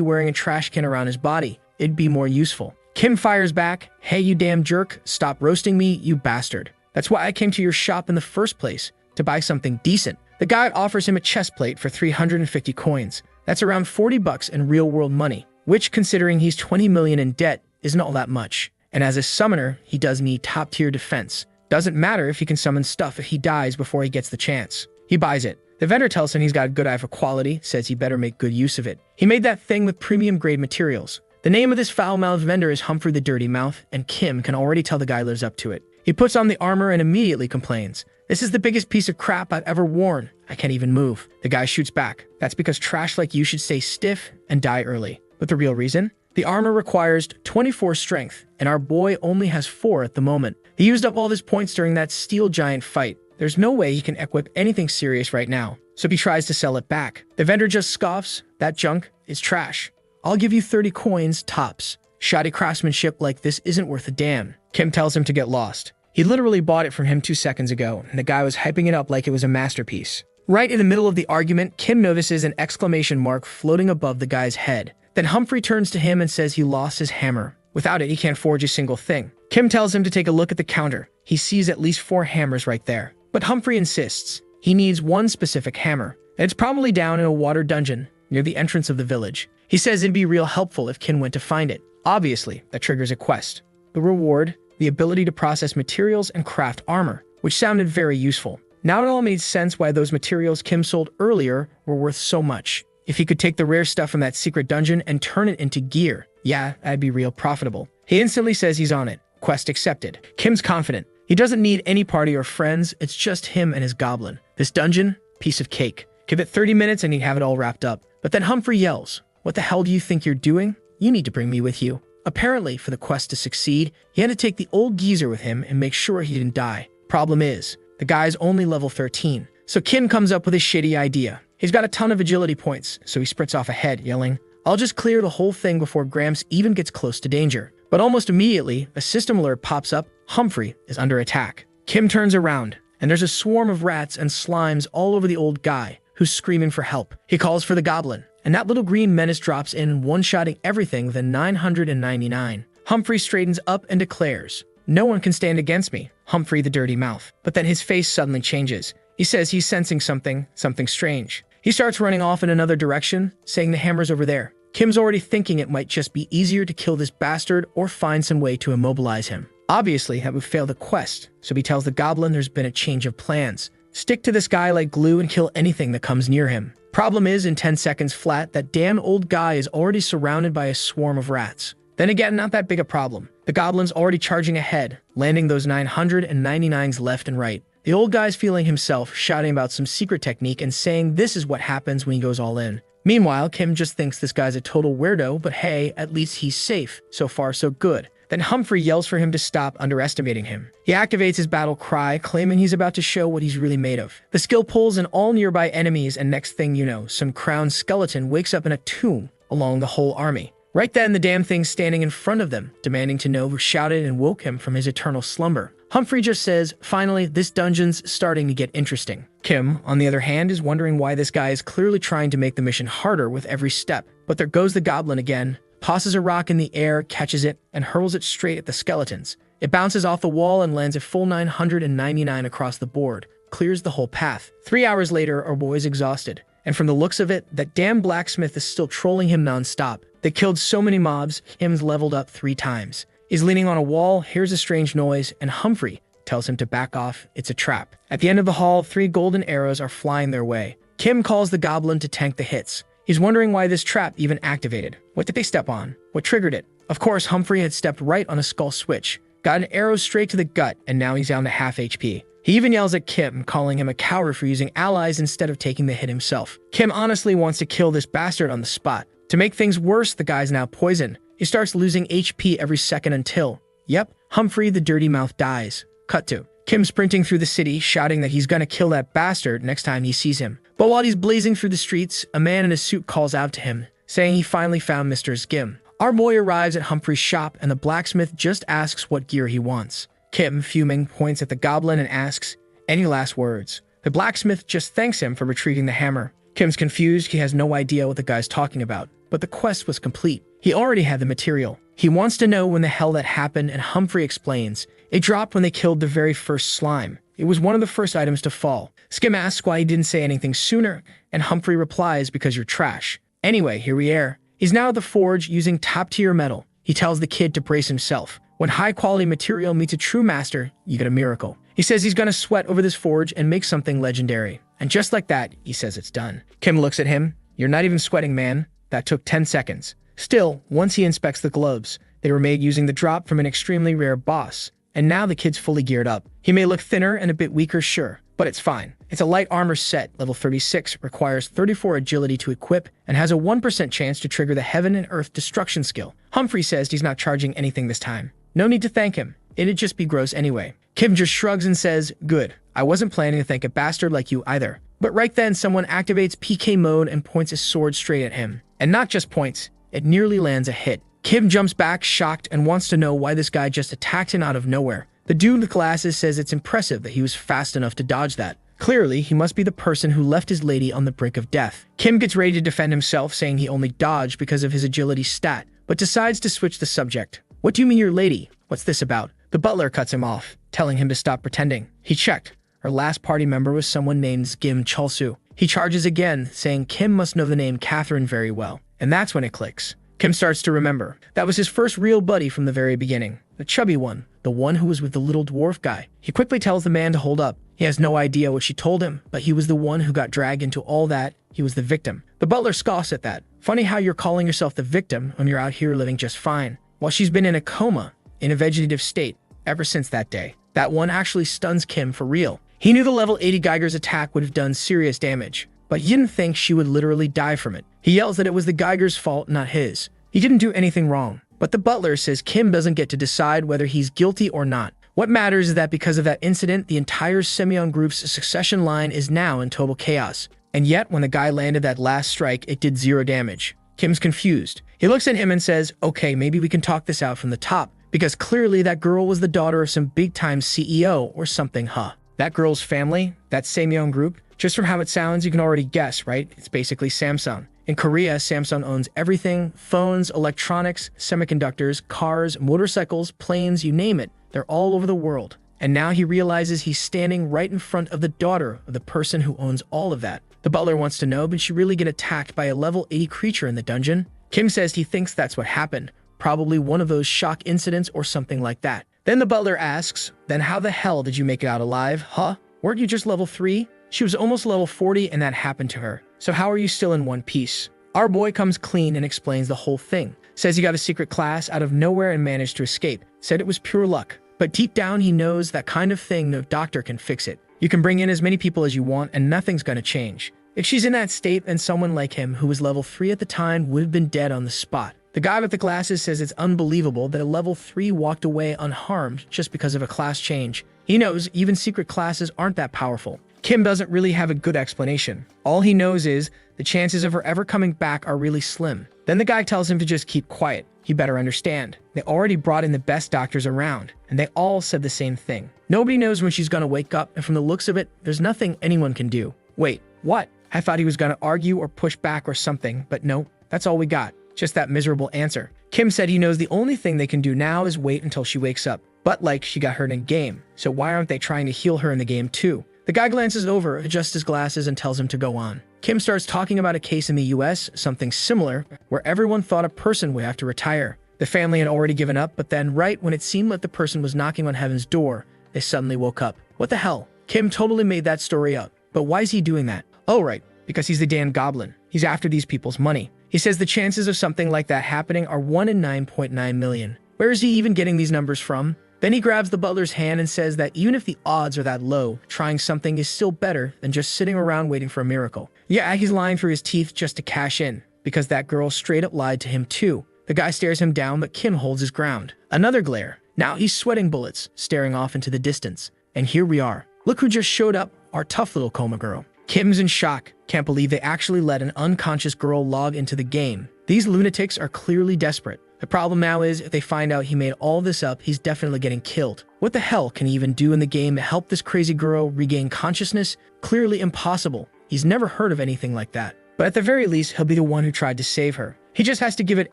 wearing a trash can around his body. It'd be more useful. Kim fires back, hey you damn jerk, stop roasting me, you bastard. That's why I came to your shop in the first place, to buy something decent. The guy offers him a chest plate for 350 coins. That's around $40 in real-world money, which, considering he's 20 million in debt, isn't all that much. And as a summoner, he does need top-tier defense. Doesn't matter if he can summon stuff if he dies before he gets the chance. He buys it. The vendor tells him he's got a good eye for quality, says he better make good use of it. He made that thing with premium-grade materials. The name of this foul-mouthed vendor is Humphrey the Dirty Mouth, and Kim can already tell the guy lives up to it. He puts on the armor and immediately complains. This is the biggest piece of crap I've ever worn. I can't even move. The guy shoots back. That's because trash like you should stay stiff and die early. But the real reason? The armor requires 24 strength, and our boy only has 4 at the moment. He used up all his points during that steel giant fight. There's no way he can equip anything serious right now, so he tries to sell it back. The vendor just scoffs. That junk is trash. I'll give you 30 coins, tops. Shoddy craftsmanship like this isn't worth a damn. Kim tells him to get lost. He literally bought it from him 2 seconds ago, and the guy was hyping it up like it was a masterpiece. Right in the middle of the argument, Kim notices an exclamation mark floating above the guy's head. Then Humphrey turns to him and says he lost his hammer. Without it, he can't forge a single thing. Kim tells him to take a look at the counter. He sees at least 4 hammers right there. But Humphrey insists. He needs one specific hammer, and it's probably down in a water dungeon near the entrance of the village. He says it'd be real helpful if Kim went to find it. Obviously, that triggers a quest. The reward, the ability to process materials and craft armor, which sounded very useful. Now it all made sense why those materials Kim sold earlier were worth so much. If he could take the rare stuff from that secret dungeon and turn it into gear, yeah, that'd be real profitable. He instantly says he's on it. Quest accepted. Kim's confident. He doesn't need any party or friends, it's just him and his goblin. This dungeon, piece of cake. Give it 30 minutes and he'd have it all wrapped up. But then Humphrey yells, what the hell do you think you're doing? You need to bring me with you. Apparently, for the quest to succeed, he had to take the old geezer with him and make sure he didn't die. Problem is, the guy's only level 13. So Kim comes up with a shitty idea. He's got a ton of agility points, so he sprints off ahead, yelling, I'll just clear the whole thing before Gramps even gets close to danger. But almost immediately, a system alert pops up. Humphrey is under attack. Kim turns around, and there's a swarm of rats and slimes all over the old guy, who's screaming for help. He calls for the goblin, and that little green menace drops in, one-shotting everything with a 999. Humphrey straightens up and declares, no one can stand against me, Humphrey the Dirty Mouth. But then his face suddenly changes. He says he's sensing something strange. He starts running off in another direction, saying the hammer's over there. Kim's already thinking it might just be easier to kill this bastard or find some way to immobilize him. Obviously, that would fail the quest, so he tells the goblin there's been a change of plans. Stick to this guy like glue and kill anything that comes near him. Problem is, in 10 seconds flat, that damn old guy is already surrounded by a swarm of rats. Then again, not that big a problem. The goblin's already charging ahead, landing those 999s left and right. The old guy's feeling himself, shouting about some secret technique and saying this is what happens when he goes all in. Meanwhile, Kim just thinks this guy's a total weirdo, but hey, at least he's safe. So far, so good. Then Humphrey yells for him to stop underestimating him. He activates his battle cry, claiming he's about to show what he's really made of. The skill pulls in all nearby enemies, and next thing you know, some crowned skeleton wakes up in a tomb along the whole army. Right then, the damn thing's standing in front of them, demanding to know who shouted and woke him from his eternal slumber. Humphrey just says, finally, this dungeon's starting to get interesting. Kim, on the other hand, is wondering why this guy is clearly trying to make the mission harder with every step. But there goes the goblin again, tosses a rock in the air, catches it, and hurls it straight at the skeletons. It bounces off the wall and lands a full 999 across the board, clears the whole path. 3 hours later, our boy's exhausted. And from the looks of it, that damn blacksmith is still trolling him non-stop. They killed so many mobs, Kim's leveled up 3 times. is leaning on a wall, hears a strange noise, and Humphrey tells him to back off. It's a trap. At the end of the hall, 3 golden arrows are flying their way. Kim calls the goblin to tank the hits. He's wondering why this trap even activated. What did they step on? What triggered it? Of course, Humphrey had stepped right on a skull switch, got an arrow straight to the gut, and now he's down to half HP. He even yells at Kim, calling him a coward for using allies instead of taking the hit himself. Kim honestly wants to kill this bastard on the spot. To make things worse, the guy's now poisoned. He starts losing HP every second until, yep, Humphrey the dirty mouth dies. Cut to Kim sprinting through the city, shouting that he's gonna kill that bastard next time he sees him. But while he's blazing through the streets, a man in a suit calls out to him, saying he finally found Mr. Skim. Our boy arrives at Humphrey's shop, and the blacksmith just asks what gear he wants. Kim, fuming, points at the goblin and asks, "Any last words?" The blacksmith just thanks him for retrieving the hammer. Kim's confused. He has no idea what the guy's talking about, but the quest was complete. He already had the material. He wants to know when the hell that happened, and Humphrey explains, it dropped when they killed the very first slime. It was one of the first items to fall. Skim asks why he didn't say anything sooner, and Humphrey replies, because you're trash. Anyway, here we are. He's now at the forge using top-tier metal. He tells the kid to brace himself. When high-quality material meets a true master, you get a miracle. He says he's gonna sweat over this forge and make something legendary. And just like that, he says it's done. Kim looks at him. You're not even sweating, man. That took 10 seconds. Still, once he inspects the gloves, they were made using the drop from an extremely rare boss. And now the kid's fully geared up. He may look thinner and a bit weaker, sure, but it's fine. It's a light armor set, level 36, requires 34 agility to equip, and has a 1% chance to trigger the Heaven and Earth Destruction skill. Humphrey says he's not charging anything this time. No need to thank him. It'd just be gross anyway. Kim just shrugs and says, good. I wasn't planning to thank a bastard like you either. But right then, someone activates PK mode and points his sword straight at him. And not just points, it nearly lands a hit. Kim jumps back, shocked, and wants to know why this guy just attacked him out of nowhere. The dude with glasses says it's impressive that he was fast enough to dodge that. Clearly, he must be the person who left his lady on the brink of death. Kim gets ready to defend himself, saying he only dodged because of his agility stat, but decides to switch the subject. What do you mean your lady? What's this about? The butler cuts him off, telling him to stop pretending. He checked. Her last party member was someone named Skim Chalsu. He charges again, saying Kim must know the name Catherine very well. And that's when it clicks. Kim starts to remember. That was his first real buddy from the very beginning. The chubby one. The one who was with the little dwarf guy. He quickly tells the man to hold up. He has no idea what she told him, but he was the one who got dragged into all that. He was the victim. The butler scoffs at that. Funny how you're calling yourself the victim when you're out here living just fine. While she's been in a coma, in a vegetative state, ever since that day. That one actually stuns Kim for real. He knew the level 80 Geiger's attack would have done serious damage, but he didn't think she would literally die from it. He yells that it was the Geiger's fault, not his. He didn't do anything wrong. But the butler says Kim doesn't get to decide whether he's guilty or not. What matters is that because of that incident, the entire Semyon group's succession line is now in total chaos. And yet, when the guy landed that last strike, it did 0 damage. Kim's confused. He looks at him and says, okay, maybe we can talk this out from the top, because clearly that girl was the daughter of some big-time CEO or something, huh? That girl's family, that Semyon group, just from how it sounds, you can already guess, right? It's basically Samsung. In Korea, Samsung owns everything: phones, electronics, semiconductors, cars, motorcycles, planes, you name it. They're all over the world. And now he realizes he's standing right in front of the daughter of the person who owns all of that. The butler wants to know, did she really get attacked by a level 80 creature in the dungeon? Kim says he thinks that's what happened. Probably one of those shock incidents or something like that. Then the butler asks, then how the hell did you make it out alive, huh? Weren't you just level 3? She was almost level 40 and that happened to her. So how are you still in one piece? Our boy comes clean and explains the whole thing. Says he got a secret class out of nowhere and managed to escape. Said it was pure luck. But deep down he knows that kind of thing no doctor can fix it. You can bring in as many people as you want and nothing's gonna change. If she's in that state, then someone like him, who was level 3 at the time, would have been dead on the spot. The guy with the glasses says it's unbelievable that a level 3 walked away unharmed just because of a class change. He knows even secret classes aren't that powerful. Kim doesn't really have a good explanation. All he knows is the chances of her ever coming back are really slim. Then the guy tells him to just keep quiet. He better understand. They already brought in the best doctors around, and they all said the same thing. Nobody knows when she's gonna wake up, and from the looks of it, there's nothing anyone can do. Wait, what? I thought he was gonna argue or push back or something, but no, that's all we got. Just that miserable answer. Kim said he knows the only thing they can do now is wait until she wakes up. But like, she got hurt in game, so why aren't they trying to heal her in the game too? The guy glances over, adjusts his glasses, and tells him to go on. Kim starts talking about a case in the US, something similar, where everyone thought a person would have to retire. The family had already given up, but then right when it seemed like the person was knocking on heaven's door, they suddenly woke up. What the hell? Kim totally made that story up. But why is he doing that? Oh right, because he's the damn goblin. He's after these people's money. He says the chances of something like that happening are 1 in 9.9 million. Where is he even getting these numbers from? Then he grabs the butler's hand and says that even if the odds are that low, trying something is still better than just sitting around waiting for a miracle. Yeah, he's lying through his teeth just to cash in, because that girl straight up lied to him too. The guy stares him down, but Kim holds his ground. Another glare. Now he's sweating bullets, staring off into the distance. And here we are. Look who just showed up, our tough little coma girl. Kim's in shock. Can't believe they actually let an unconscious girl log into the game. These lunatics are clearly desperate. The problem now is, if they find out he made all this up, he's definitely getting killed. What the hell can he even do in the game to help this crazy girl regain consciousness? Clearly impossible. He's never heard of anything like that. But at the very least, he'll be the one who tried to save her. He just has to give it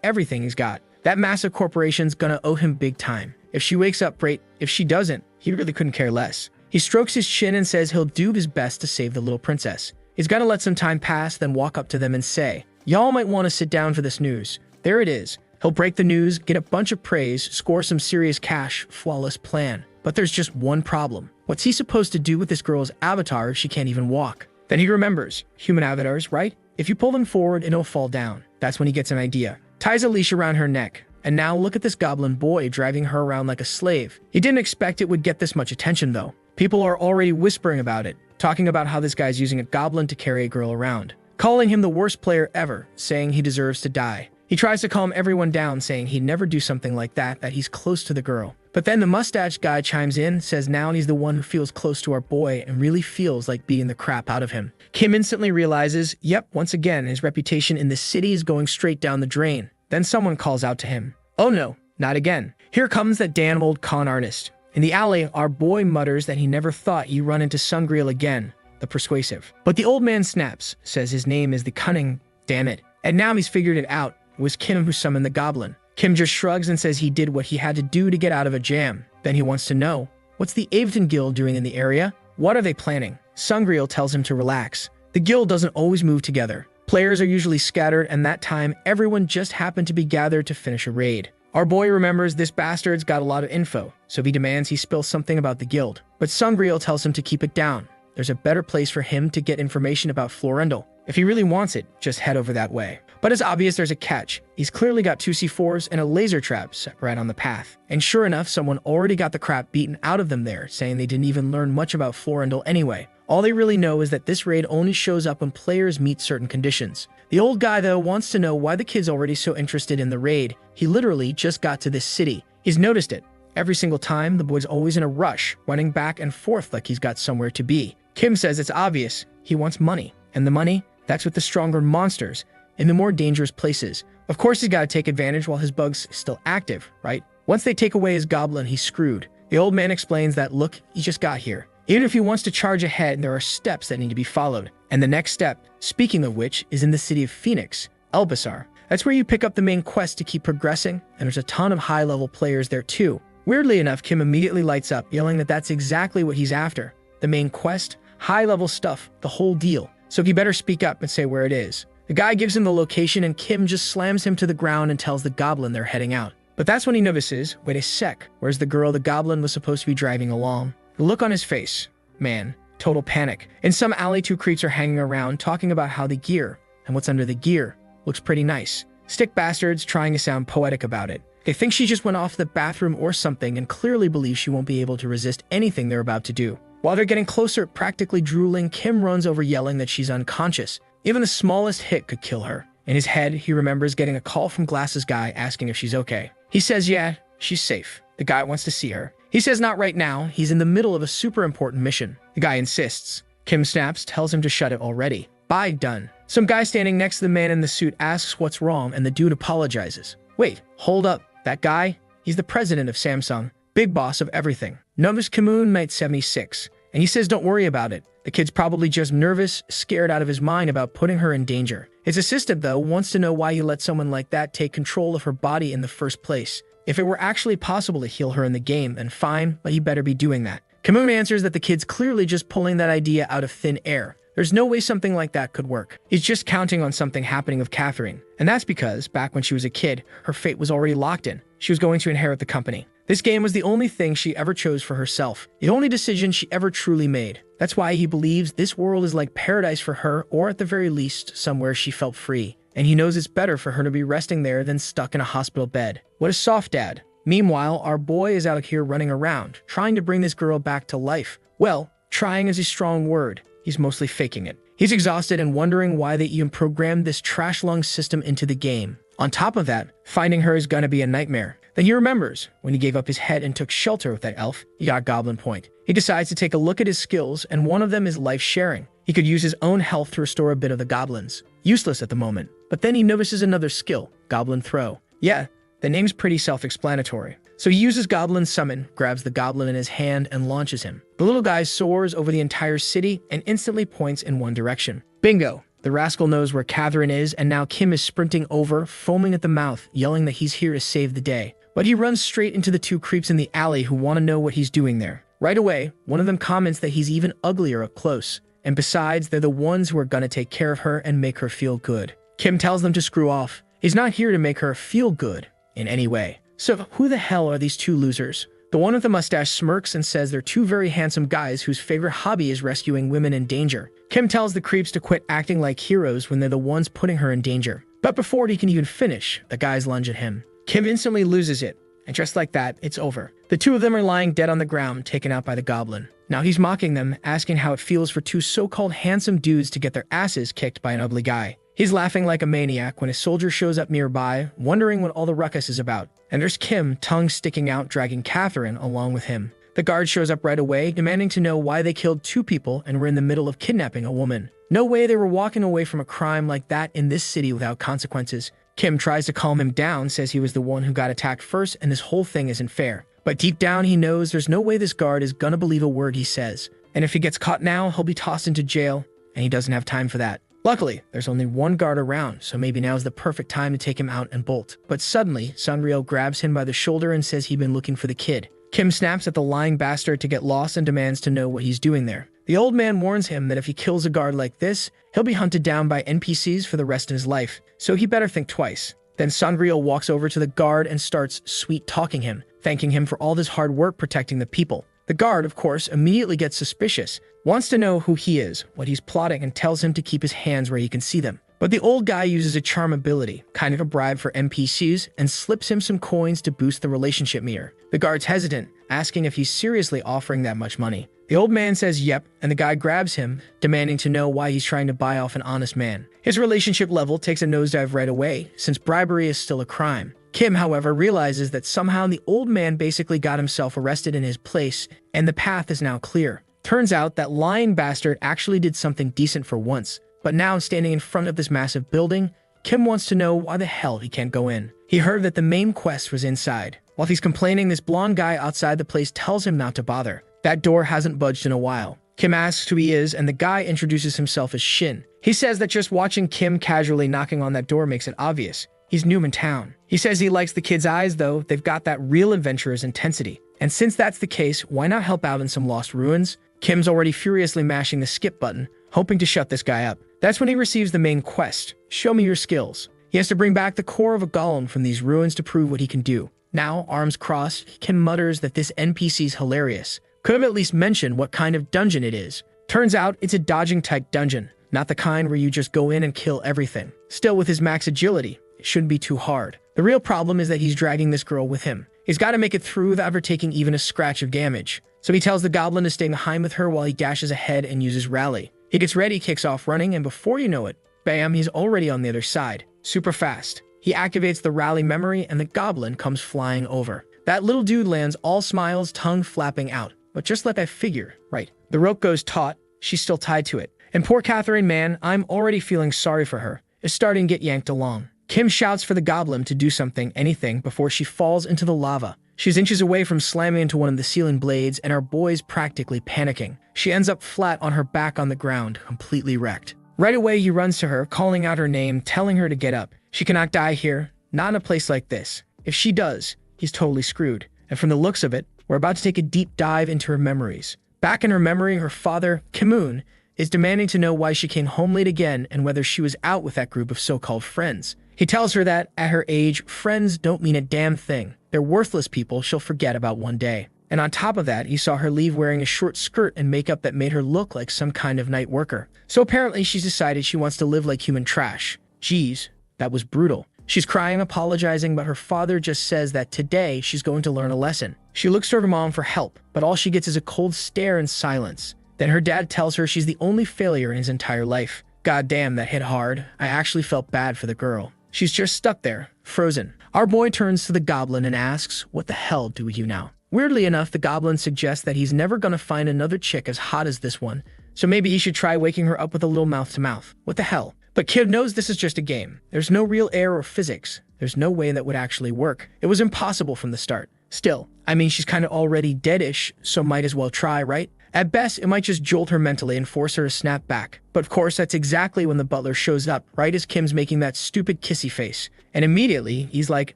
everything he's got. That massive corporation's gonna owe him big time. If she wakes up, great. If she doesn't, he really couldn't care less. He strokes his chin and says he'll do his best to save the little princess. He's gonna let some time pass, then walk up to them and say, "Y'all might want to sit down for this news." There it is. He'll break the news, get a bunch of praise, score some serious cash, flawless plan. But there's just one problem. What's he supposed to do with this girl's avatar if she can't even walk? Then he remembers. Human avatars, right? If you pull them forward, it'll fall down. That's when he gets an idea. Ties a leash around her neck. And now look at this goblin boy driving her around like a slave. He didn't expect it would get this much attention though. People are already whispering about it, talking about how this guy's using a goblin to carry a girl around. Calling him the worst player ever, saying he deserves to die. He tries to calm everyone down, saying he'd never do something like that he's close to the girl. But then the mustache guy chimes in, says now he's the one who feels close to our boy and really feels like beating the crap out of him. Kim instantly realizes, yep, once again, his reputation in the city is going straight down the drain. Then someone calls out to him. Oh no, not again. Here comes that damn old con artist. In the alley, our boy mutters that he never thought he'd run into Sungreal again, the persuasive. But the old man snaps, says his name is the cunning, damn it. And now he's figured it out. It was Kim who summoned the goblin. Kim just shrugs and says he did what he had to do to get out of a jam. Then he wants to know, what's the Avedon Guild doing in the area? What are they planning? Sungreal tells him to relax. The guild doesn't always move together. Players are usually scattered, and that time, everyone just happened to be gathered to finish a raid. Our boy remembers this bastard's got a lot of info, so he demands he spill something about the guild. But Sungreal tells him to keep it down. There's a better place for him to get information about Florendal. If he really wants it, just head over that way. But it's obvious there's a catch. He's clearly got 2 C4s and a laser trap set right on the path. And sure enough, someone already got the crap beaten out of them there, saying they didn't even learn much about Florendal anyway. All they really know is that this raid only shows up when players meet certain conditions. The old guy, though, wants to know why the kid's already so interested in the raid. He literally just got to this city. He's noticed it. Every single time, the boy's always in a rush, running back and forth like he's got somewhere to be. Kim says it's obvious. He wants money. And the money? That's with the stronger monsters, in the more dangerous places. Of course he's got to take advantage while his bug's still active, right? Once they take away his goblin, he's screwed. The old man explains that, look, he just got here. Even if he wants to charge ahead, there are steps that need to be followed. And the next step, speaking of which, is in the city of Phoenix, Elbasar. That's where you pick up the main quest to keep progressing, and there's a ton of high-level players there too. Weirdly enough, Kim immediately lights up, yelling that that's exactly what he's after. The main quest, high-level stuff, the whole deal. So he better speak up and say where it is. The guy gives him the location and Kim just slams him to the ground and tells the goblin they're heading out. But that's when he notices, wait a sec, where's the girl the goblin was supposed to be driving along? The look on his face, man, total panic. In some alley, 2 creeps are hanging around talking about how the gear, and what's under the gear, looks pretty nice. Stick bastards trying to sound poetic about it. They think she just went off to the bathroom or something and clearly believe she won't be able to resist anything they're about to do. While they're getting closer, practically drooling, Kim runs over yelling that she's unconscious. Even the smallest hit could kill her. In his head, he remembers getting a call from Glasses Guy asking if she's okay. He says, yeah, she's safe. The guy wants to see her. He says not right now, he's in the middle of a super important mission. The guy insists. Kim snaps, tells him to shut it already. Bye, done. Some guy standing next to the man in the suit asks what's wrong, and the dude apologizes. Wait, hold up. That guy? He's the president of Samsung. Big boss of everything. Numbers Kamoon Mate 76. And he says don't worry about it. The kid's probably just nervous, scared out of his mind about putting her in danger. His assistant, though, wants to know why you let someone like that take control of her body in the first place. If it were actually possible to heal her in the game, then fine, but you better be doing that. Kamoon answers that the kid's clearly just pulling that idea out of thin air. There's no way something like that could work. He's just counting on something happening with Catherine. And that's because, back when she was a kid, her fate was already locked in. She was going to inherit the company. This game was the only thing she ever chose for herself, the only decision she ever truly made. That's why he believes this world is like paradise for her, or at the very least, somewhere she felt free. And he knows it's better for her to be resting there than stuck in a hospital bed. What a soft dad. Meanwhile, our boy is out here running around, trying to bring this girl back to life. Well, trying is a strong word. He's mostly faking it. He's exhausted and wondering why they even programmed this trash lung system into the game. On top of that, finding her is gonna be a nightmare. Then he remembers, when he gave up his head and took shelter with that elf, he got Goblin Point. He decides to take a look at his skills, and one of them is life sharing. He could use his own health to restore a bit of the goblins. Useless at the moment. But then he notices another skill, Goblin Throw. Yeah, the name's pretty self-explanatory. So he uses Goblin Summon, grabs the goblin in his hand, and launches him. The little guy soars over the entire city and instantly points in one direction. Bingo! The rascal knows where Catherine is, and now Kim is sprinting over, foaming at the mouth, yelling that he's here to save the day. But he runs straight into the two creeps in the alley who want to know what he's doing there. Right away, one of them comments that he's even uglier up close. And besides, they're the ones who are gonna take care of her and make her feel good. Kim tells them to screw off. He's not here to make her feel good in any way. So who the hell are these two losers? The one with the mustache smirks and says they're two very handsome guys whose favorite hobby is rescuing women in danger. Kim tells the creeps to quit acting like heroes when they're the ones putting her in danger. But before he can even finish, the guys lunge at him. Kim instantly loses it, and just like that, it's over. The two of them are lying dead on the ground, taken out by the goblin. Now he's mocking them, asking how it feels for two so-called handsome dudes to get their asses kicked by an ugly guy. He's laughing like a maniac when a soldier shows up nearby, wondering what all the ruckus is about. And there's Kim, tongue sticking out, dragging Catherine along with him. The guard shows up right away, demanding to know why they killed two people and were in the middle of kidnapping a woman. No way they were walking away from a crime like that in this city without consequences. Kim tries to calm him down, says he was the one who got attacked first and this whole thing isn't fair. But deep down he knows there's no way this guard is gonna believe a word he says. And if he gets caught now, he'll be tossed into jail, and he doesn't have time for that. Luckily, there's only one guard around, so maybe now's the perfect time to take him out and bolt. But suddenly, Sunreal grabs him by the shoulder and says he'd been looking for the kid. Kim snaps at the lying bastard to get lost and demands to know what he's doing there. The old man warns him that if he kills a guard like this, he'll be hunted down by NPCs for the rest of his life, so he better think twice. Then Sunreal walks over to the guard and starts sweet-talking him, thanking him for all this hard work protecting the people. The guard, of course, immediately gets suspicious, wants to know who he is, what he's plotting, and tells him to keep his hands where he can see them. But the old guy uses a charm ability, kind of a bribe for NPCs, and slips him some coins to boost the relationship meter. The guard's hesitant, asking if he's seriously offering that much money. The old man says yep, and the guy grabs him, demanding to know why he's trying to buy off an honest man. His relationship level takes a nosedive right away, since bribery is still a crime. Kim, however, realizes that somehow the old man basically got himself arrested in his place, and the path is now clear. Turns out that lying bastard actually did something decent for once, but now standing in front of this massive building, Kim wants to know why the hell he can't go in. He heard that the main quest was inside. While he's complaining, this blonde guy outside the place tells him not to bother. That door hasn't budged in a while. Kim asks who he is, and the guy introduces himself as Shin. He says that just watching Kim casually knocking on that door makes it obvious. He's new in town. He says he likes the kid's eyes, though. They've got that real adventurer's intensity. And since that's the case, why not help out in some lost ruins? Kim's already furiously mashing the skip button, hoping to shut this guy up. That's when he receives the main quest. Show me your skills. He has to bring back the core of a golem from these ruins to prove what he can do. Now, arms crossed, Kim mutters that this NPC's hilarious. Could have at least mentioned what kind of dungeon it is. Turns out it's a dodging type dungeon, not the kind where you just go in and kill everything. Still, with his max agility, it shouldn't be too hard. The real problem is that he's dragging this girl with him. He's got to make it through without ever taking even a scratch of damage. So he tells the goblin to stay behind with her while he dashes ahead and uses rally. He gets ready, kicks off running, and before you know it, bam, he's already on the other side. Super fast. He activates the rally memory and the goblin comes flying over. That little dude lands all smiles, tongue flapping out. But just let that figure, right? The rope goes taut, she's still tied to it. And poor Catherine, man, I'm already feeling sorry for her, is starting to get yanked along. Kim shouts for the goblin to do something, anything, before she falls into the lava. She's inches away from slamming into one of the ceiling blades, and our boy's practically panicking. She ends up flat on her back on the ground, completely wrecked. Right away, he runs to her, calling out her name, telling her to get up. She cannot die here, not in a place like this. If she does, he's totally screwed. And from the looks of it, we're about to take a deep dive into her memories. Back in her memory, her father, Kimun, is demanding to know why she came home late again and whether she was out with that group of so-called friends. He tells her that, at her age, friends don't mean a damn thing. They're worthless people she'll forget about one day. And on top of that, he saw her leave wearing a short skirt and makeup that made her look like some kind of night worker. So apparently she's decided she wants to live like human trash. Jeez, that was brutal. She's crying, apologizing, but her father just says that today she's going to learn a lesson. She looks to her mom for help, but all she gets is a cold stare and silence. Then her dad tells her she's the only failure in his entire life. God damn, that hit hard. I actually felt bad for the girl. She's just stuck there, frozen. Our boy turns to the goblin and asks, "What the hell do we do now?" Weirdly enough, the goblin suggests that he's never gonna find another chick as hot as this one, so maybe he should try waking her up with a little mouth-to-mouth. What the hell? But Kid knows this is just a game. There's no real air or physics. There's no way that would actually work. It was impossible from the start. Still, I mean, she's kinda already deadish, so might as well try, right? At best, it might just jolt her mentally and force her to snap back. But of course, that's exactly when the butler shows up, right as Kim's making that stupid kissy face. And immediately, he's like,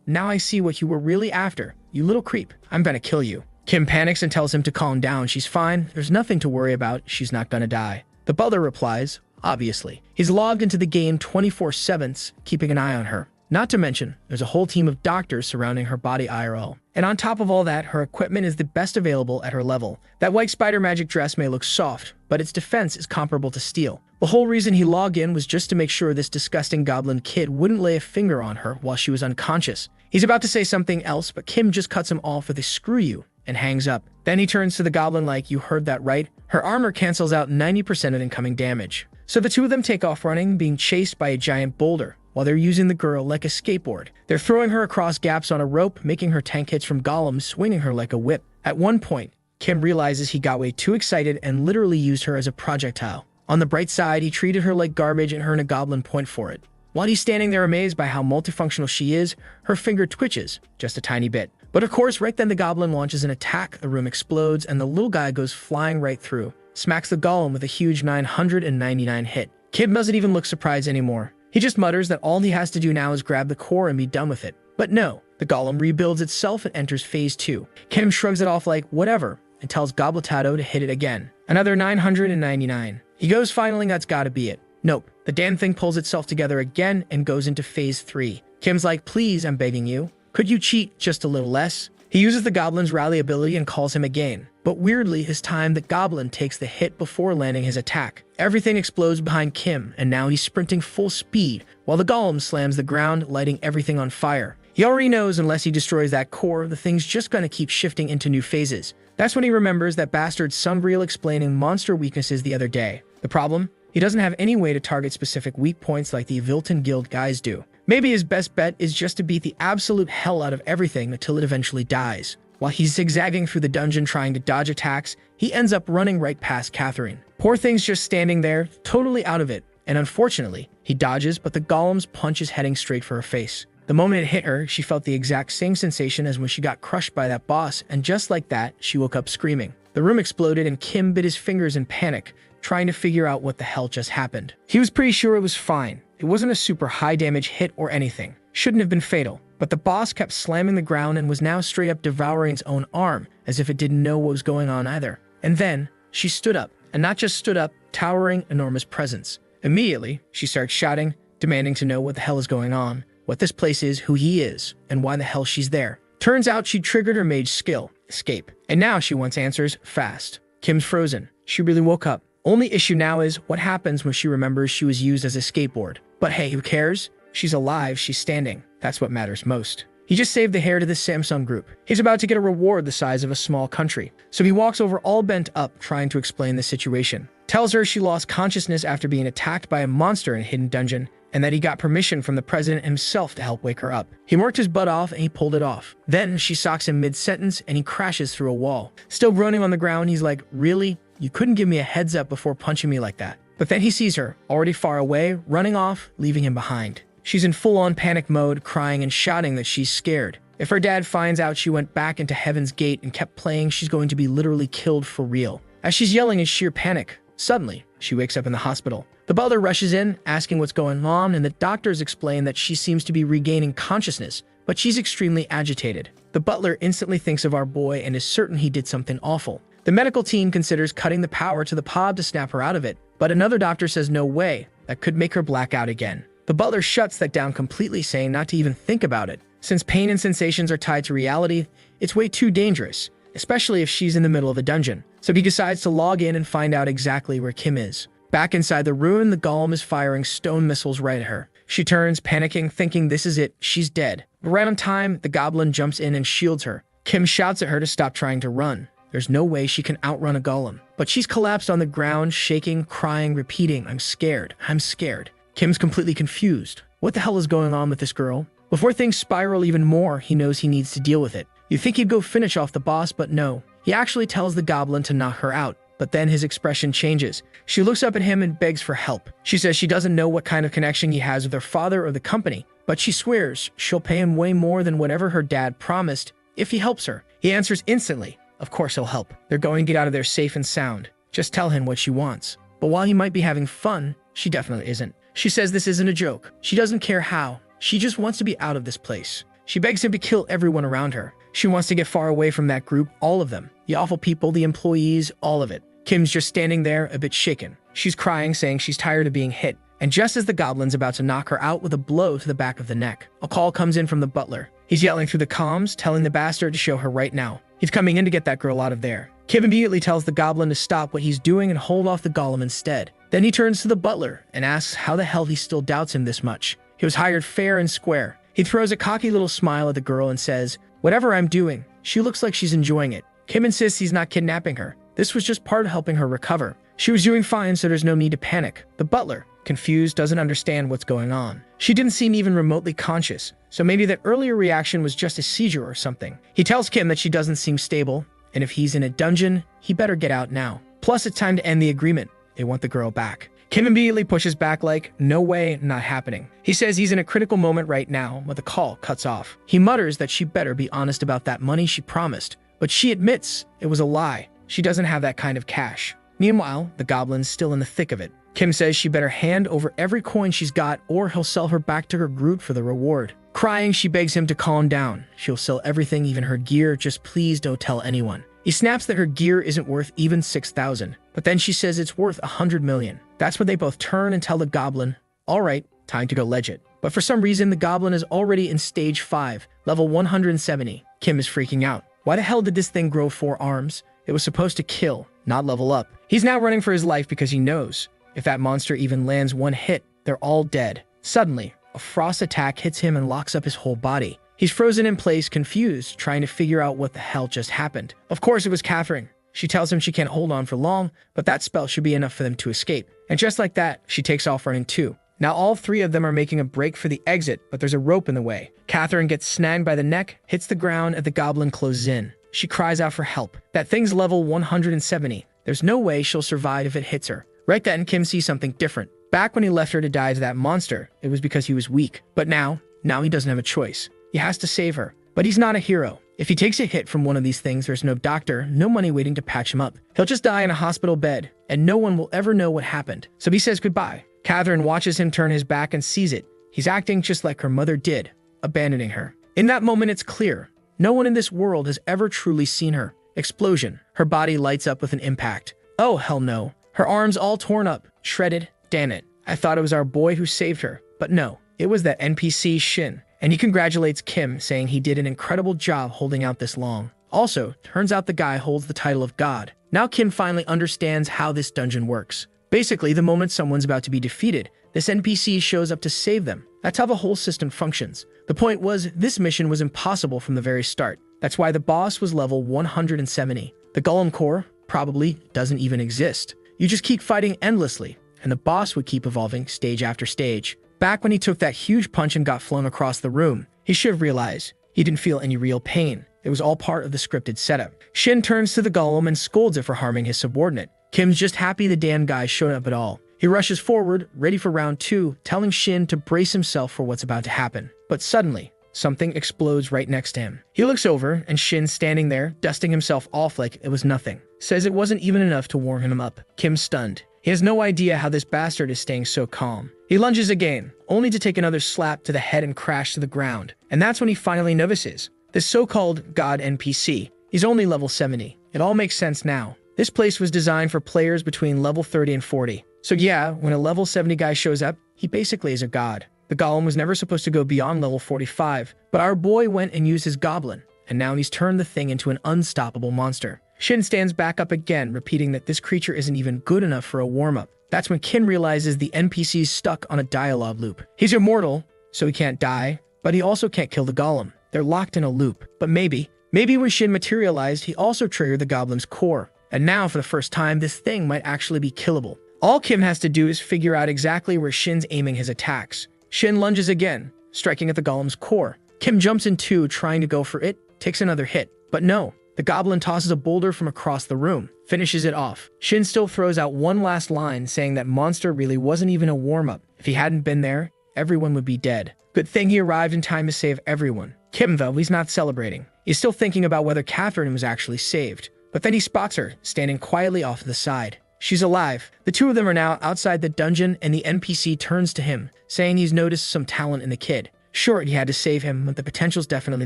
"Now I see what you were really after. You little creep. I'm gonna kill you." Kim panics and tells him to calm down. She's fine. There's nothing to worry about. She's not gonna die. The butler replies, obviously. He's logged into the game 24/7, keeping an eye on her. Not to mention, there's a whole team of doctors surrounding her body IRL. And on top of all that, her equipment is the best available at her level. That white spider magic dress may look soft, but its defense is comparable to steel. The whole reason he logged in was just to make sure this disgusting goblin kid wouldn't lay a finger on her while she was unconscious. He's about to say something else, but Kim just cuts him off with a "screw you" and hangs up. Then he turns to the goblin like, "You heard that right? Her armor cancels out 90% of incoming damage." So the two of them take off running, being chased by a giant boulder, while they're using the girl like a skateboard. They're throwing her across gaps on a rope, making her tank hits from golems, swinging her like a whip. At one point, Kim realizes he got way too excited and literally used her as a projectile. On the bright side, he treated her like garbage and earned a goblin point for it. While he's standing there amazed by how multifunctional she is, her finger twitches, just a tiny bit. But of course, right then the goblin launches an attack, the room explodes, and the little guy goes flying right through, smacks the golem with a huge 999 hit. Kid doesn't even look surprised anymore. He just mutters that all he has to do now is grab the core and be done with it. But no, the golem rebuilds itself and enters phase 2. Kim shrugs it off like, whatever, and tells Gobletato to hit it again. Another 999. He goes, finally, that's gotta be it. Nope, the damn thing pulls itself together again and goes into phase 3. Kim's like, please, I'm begging you. Could you cheat just a little less? He uses the goblin's rally ability and calls him again. But weirdly, this time the goblin takes the hit before landing his attack. Everything explodes behind Kim, and now he's sprinting full speed, while the golem slams the ground, lighting everything on fire. He already knows unless he destroys that core, the thing's just gonna keep shifting into new phases. That's when he remembers that bastard Sunreal explaining monster weaknesses the other day. The problem? He doesn't have any way to target specific weak points like the Vilton Guild guys do. Maybe his best bet is just to beat the absolute hell out of everything until it eventually dies. While he's zigzagging through the dungeon trying to dodge attacks, he ends up running right past Catherine. Poor thing's just standing there, totally out of it, and unfortunately, he dodges, but the golem's punch is heading straight for her face. The moment it hit her, she felt the exact same sensation as when she got crushed by that boss, and just like that, she woke up screaming. The room exploded and Kim bit his fingers in panic, trying to figure out what the hell just happened. He was pretty sure it was fine. It wasn't a super high damage hit or anything. Shouldn't have been fatal. But the boss kept slamming the ground and was now straight up devouring its own arm, as if it didn't know what was going on either. And then, she stood up. And not just stood up, towering, enormous presence. Immediately, she starts shouting, demanding to know what the hell is going on, what this place is, who he is, and why the hell she's there. Turns out she triggered her mage skill, escape. And now she wants answers fast. Kim's frozen. She really woke up. Only issue now is what happens when she remembers she was used as a skateboard. But hey, who cares? She's alive, she's standing. That's what matters most. He just saved the hair to this Samsung group. He's about to get a reward the size of a small country. So he walks over all bent up, trying to explain the situation. Tells her she lost consciousness after being attacked by a monster in a hidden dungeon, and that he got permission from the president himself to help wake her up. He worked his butt off and he pulled it off. Then she socks him mid-sentence and he crashes through a wall. Still groaning on the ground, he's like, really? You couldn't give me a heads up before punching me like that. But then he sees her, already far away, running off, leaving him behind. She's in full-on panic mode, crying and shouting that she's scared. If her dad finds out she went back into Heaven's Gate and kept playing, she's going to be literally killed for real. As she's yelling in sheer panic, suddenly, she wakes up in the hospital. The butler rushes in, asking what's going on, and the doctors explain that she seems to be regaining consciousness, but she's extremely agitated. The butler instantly thinks of our boy and is certain he did something awful. The medical team considers cutting the power to the pod to snap her out of it, But another doctor says no way, that could make her black out again. The butler shuts that down completely, saying not to even think about it. Since pain and sensations are tied to reality, it's way too dangerous, especially if she's in the middle of a dungeon. So he decides to log in and find out exactly where Kim is. Back inside the ruin, the golem is firing stone missiles right at her. She turns, panicking, thinking this is it, she's dead. But right on time, the goblin jumps in and shields her. Kim shouts at her to stop trying to run. There's no way she can outrun a golem. But she's collapsed on the ground, shaking, crying, repeating, I'm scared, I'm scared. Kim's completely confused. What the hell is going on with this girl? Before things spiral even more, he knows he needs to deal with it. You think he'd go finish off the boss, but no. He actually tells the goblin to knock her out. But then his expression changes. She looks up at him and begs for help. She says she doesn't know what kind of connection he has with her father or the company, but she swears she'll pay him way more than whatever her dad promised if he helps her. He answers instantly. Of course he'll help. They're going to get out of there safe and sound. Just tell him what she wants. But while he might be having fun, she definitely isn't. She says this isn't a joke. She doesn't care how. She just wants to be out of this place. She begs him to kill everyone around her. She wants to get far away from that group, all of them. The awful people, the employees, all of it. Kim's just standing there, a bit shaken. She's crying, saying she's tired of being hit. And just as the goblin's about to knock her out with a blow to the back of the neck, a call comes in from the butler. He's yelling through the comms, telling the bastard to show her right now. He's coming in to get that girl out of there. Kim immediately tells the goblin to stop what he's doing and hold off the golem instead. Then he turns to the butler and asks how the hell he still doubts him this much. He was hired fair and square. He throws a cocky little smile at the girl and says, whatever I'm doing, she looks like she's enjoying it. Kim insists he's not kidnapping her. This was just part of helping her recover. She was doing fine, so there's no need to panic. The butler, confused, doesn't understand what's going on. She didn't seem even remotely conscious, so maybe that earlier reaction was just a seizure or something. He tells Kim that she doesn't seem stable, and if he's in a dungeon, he better get out now. Plus, it's time to end the agreement. They want the girl back. Kim immediately pushes back like, no way, not happening. He says he's in a critical moment right now, but the call cuts off. He mutters that she better be honest about that money she promised, but she admits it was a lie. She doesn't have that kind of cash. Meanwhile, the goblin's still in the thick of it. Kim says she better hand over every coin she's got or he'll sell her back to her group for the reward. Crying, she begs him to calm down. She'll sell everything, even her gear, just please don't tell anyone. He snaps that her gear isn't worth even 6,000, but then she says it's worth 100 million. That's when they both turn and tell the goblin, all right, time to go legit. But for some reason, the goblin is already in stage 5, level 170. Kim is freaking out. Why the hell did this thing grow 4 arms? It was supposed to kill, not level up. He's now running for his life because he knows if that monster even lands one hit, they're all dead. Suddenly, a frost attack hits him and locks up his whole body. He's frozen in place, confused, trying to figure out what the hell just happened. Of course, it was Catherine. She tells him she can't hold on for long, but that spell should be enough for them to escape. And just like that, she takes off running too. Now all 3 of them are making a break for the exit, but there's a rope in the way. Catherine gets snagged by the neck, hits the ground, and the goblin closes in. She cries out for help. That thing's level 170. There's no way she'll survive if it hits her. Right then, Kim sees something different. Back when he left her to die to that monster, it was because he was weak. But now he doesn't have a choice. He has to save her. But he's not a hero. If he takes a hit from one of these things, there's no doctor, no money waiting to patch him up. He'll just die in a hospital bed, and no one will ever know what happened. So he says goodbye. Catherine watches him turn his back and sees it. He's acting just like her mother did, abandoning her. In that moment, it's clear. No one in this world has ever truly seen her. Explosion. Her body lights up with an impact. Oh, hell no. Her arms all torn up, shredded. Damn it. I thought it was our boy who saved her. But no, it was that NPC Shin. And he congratulates Kim, saying he did an incredible job holding out this long. Also, turns out the guy holds the title of God. Now Kim finally understands how this dungeon works. Basically, the moment someone's about to be defeated, this NPC shows up to save them. That's how the whole system functions. The point was, this mission was impossible from the very start. That's why the boss was level 170. The Golem Core probably doesn't even exist. You just keep fighting endlessly, and the boss would keep evolving stage after stage. Back when he took that huge punch and got flung across the room, he should have realized he didn't feel any real pain. It was all part of the scripted setup. Shin turns to the golem and scolds it for harming his subordinate. Kim's just happy the damn guy showed up at all. He rushes forward, ready for round 2, telling Shin to brace himself for what's about to happen. But suddenly, something explodes right next to him. He looks over, and Shin, standing there, dusting himself off like it was nothing, says it wasn't even enough to warm him up. Kim's stunned. He has no idea how this bastard is staying so calm. He lunges again, only to take another slap to the head and crash to the ground. And that's when he finally notices this so-called God NPC. He's only level 70. It all makes sense now. This place was designed for players between level 30 and 40, So yeah, when a level 70 guy shows up, he basically is a god. The golem was never supposed to go beyond level 45, but our boy went and used his goblin, and now he's turned the thing into an unstoppable monster. Shin stands back up again, repeating that this creature isn't even good enough for a warm-up. That's when Kim realizes the NPC's stuck on a dialogue loop. He's immortal, so he can't die, but he also can't kill the golem. They're locked in a loop. But maybe when Shin materialized, he also triggered the goblin's core. And now, for the first time, this thing might actually be killable. All Kim has to do is figure out exactly where Shin's aiming his attacks. Shin lunges again, striking at the golem's core. Kim jumps in too, trying to go for it, takes another hit. But no, the goblin tosses a boulder from across the room, finishes it off. Shin still throws out one last line, saying that monster really wasn't even a warm-up. If he hadn't been there, everyone would be dead. Good thing he arrived in time to save everyone. Kim, though, he's not celebrating. He's still thinking about whether Catherine was actually saved. But then he spots her, standing quietly off to the side. She's alive. The two of them are now outside the dungeon, and the NPC turns to him, saying he's noticed some talent in the kid. Sure, he had to save him, but the potential's definitely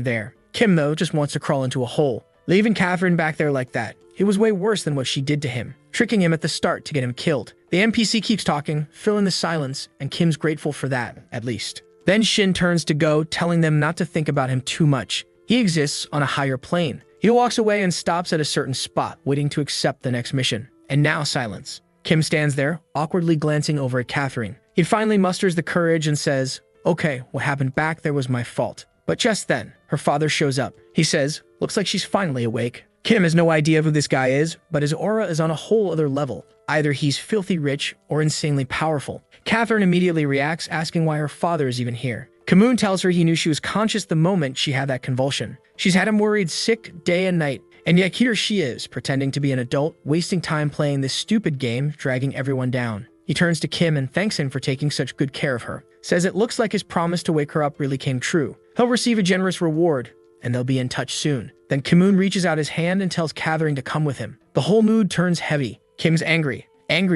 there. Kim, though, just wants to crawl into a hole. Leaving Catherine back there like that, it was way worse than what she did to him, tricking him at the start to get him killed. The NPC keeps talking, filling the silence, and Kim's grateful for that, at least. Then Shin turns to go, telling them not to think about him too much. He exists on a higher plane. He walks away and stops at a certain spot, waiting to accept the next mission. And now silence. Kim stands there, awkwardly glancing over at Catherine. He finally musters the courage and says, "Okay, what happened back there was my fault." But just then, her father shows up. He says, "Looks like she's finally awake." Kim has no idea who this guy is, but his aura is on a whole other level. Either he's filthy rich or insanely powerful. Catherine immediately reacts, asking why her father is even here. Kamoon tells her he knew she was conscious the moment she had that convulsion. She's had him worried sick day and night, and yet here she is, pretending to be an adult, wasting time playing this stupid game, dragging everyone down. He turns to Kim and thanks him for taking such good care of her. Says it looks like his promise to wake her up really came true. He'll receive a generous reward, and they'll be in touch soon. Then Kamoon reaches out his hand and tells Catherine to come with him. The whole mood turns heavy. Kim's angry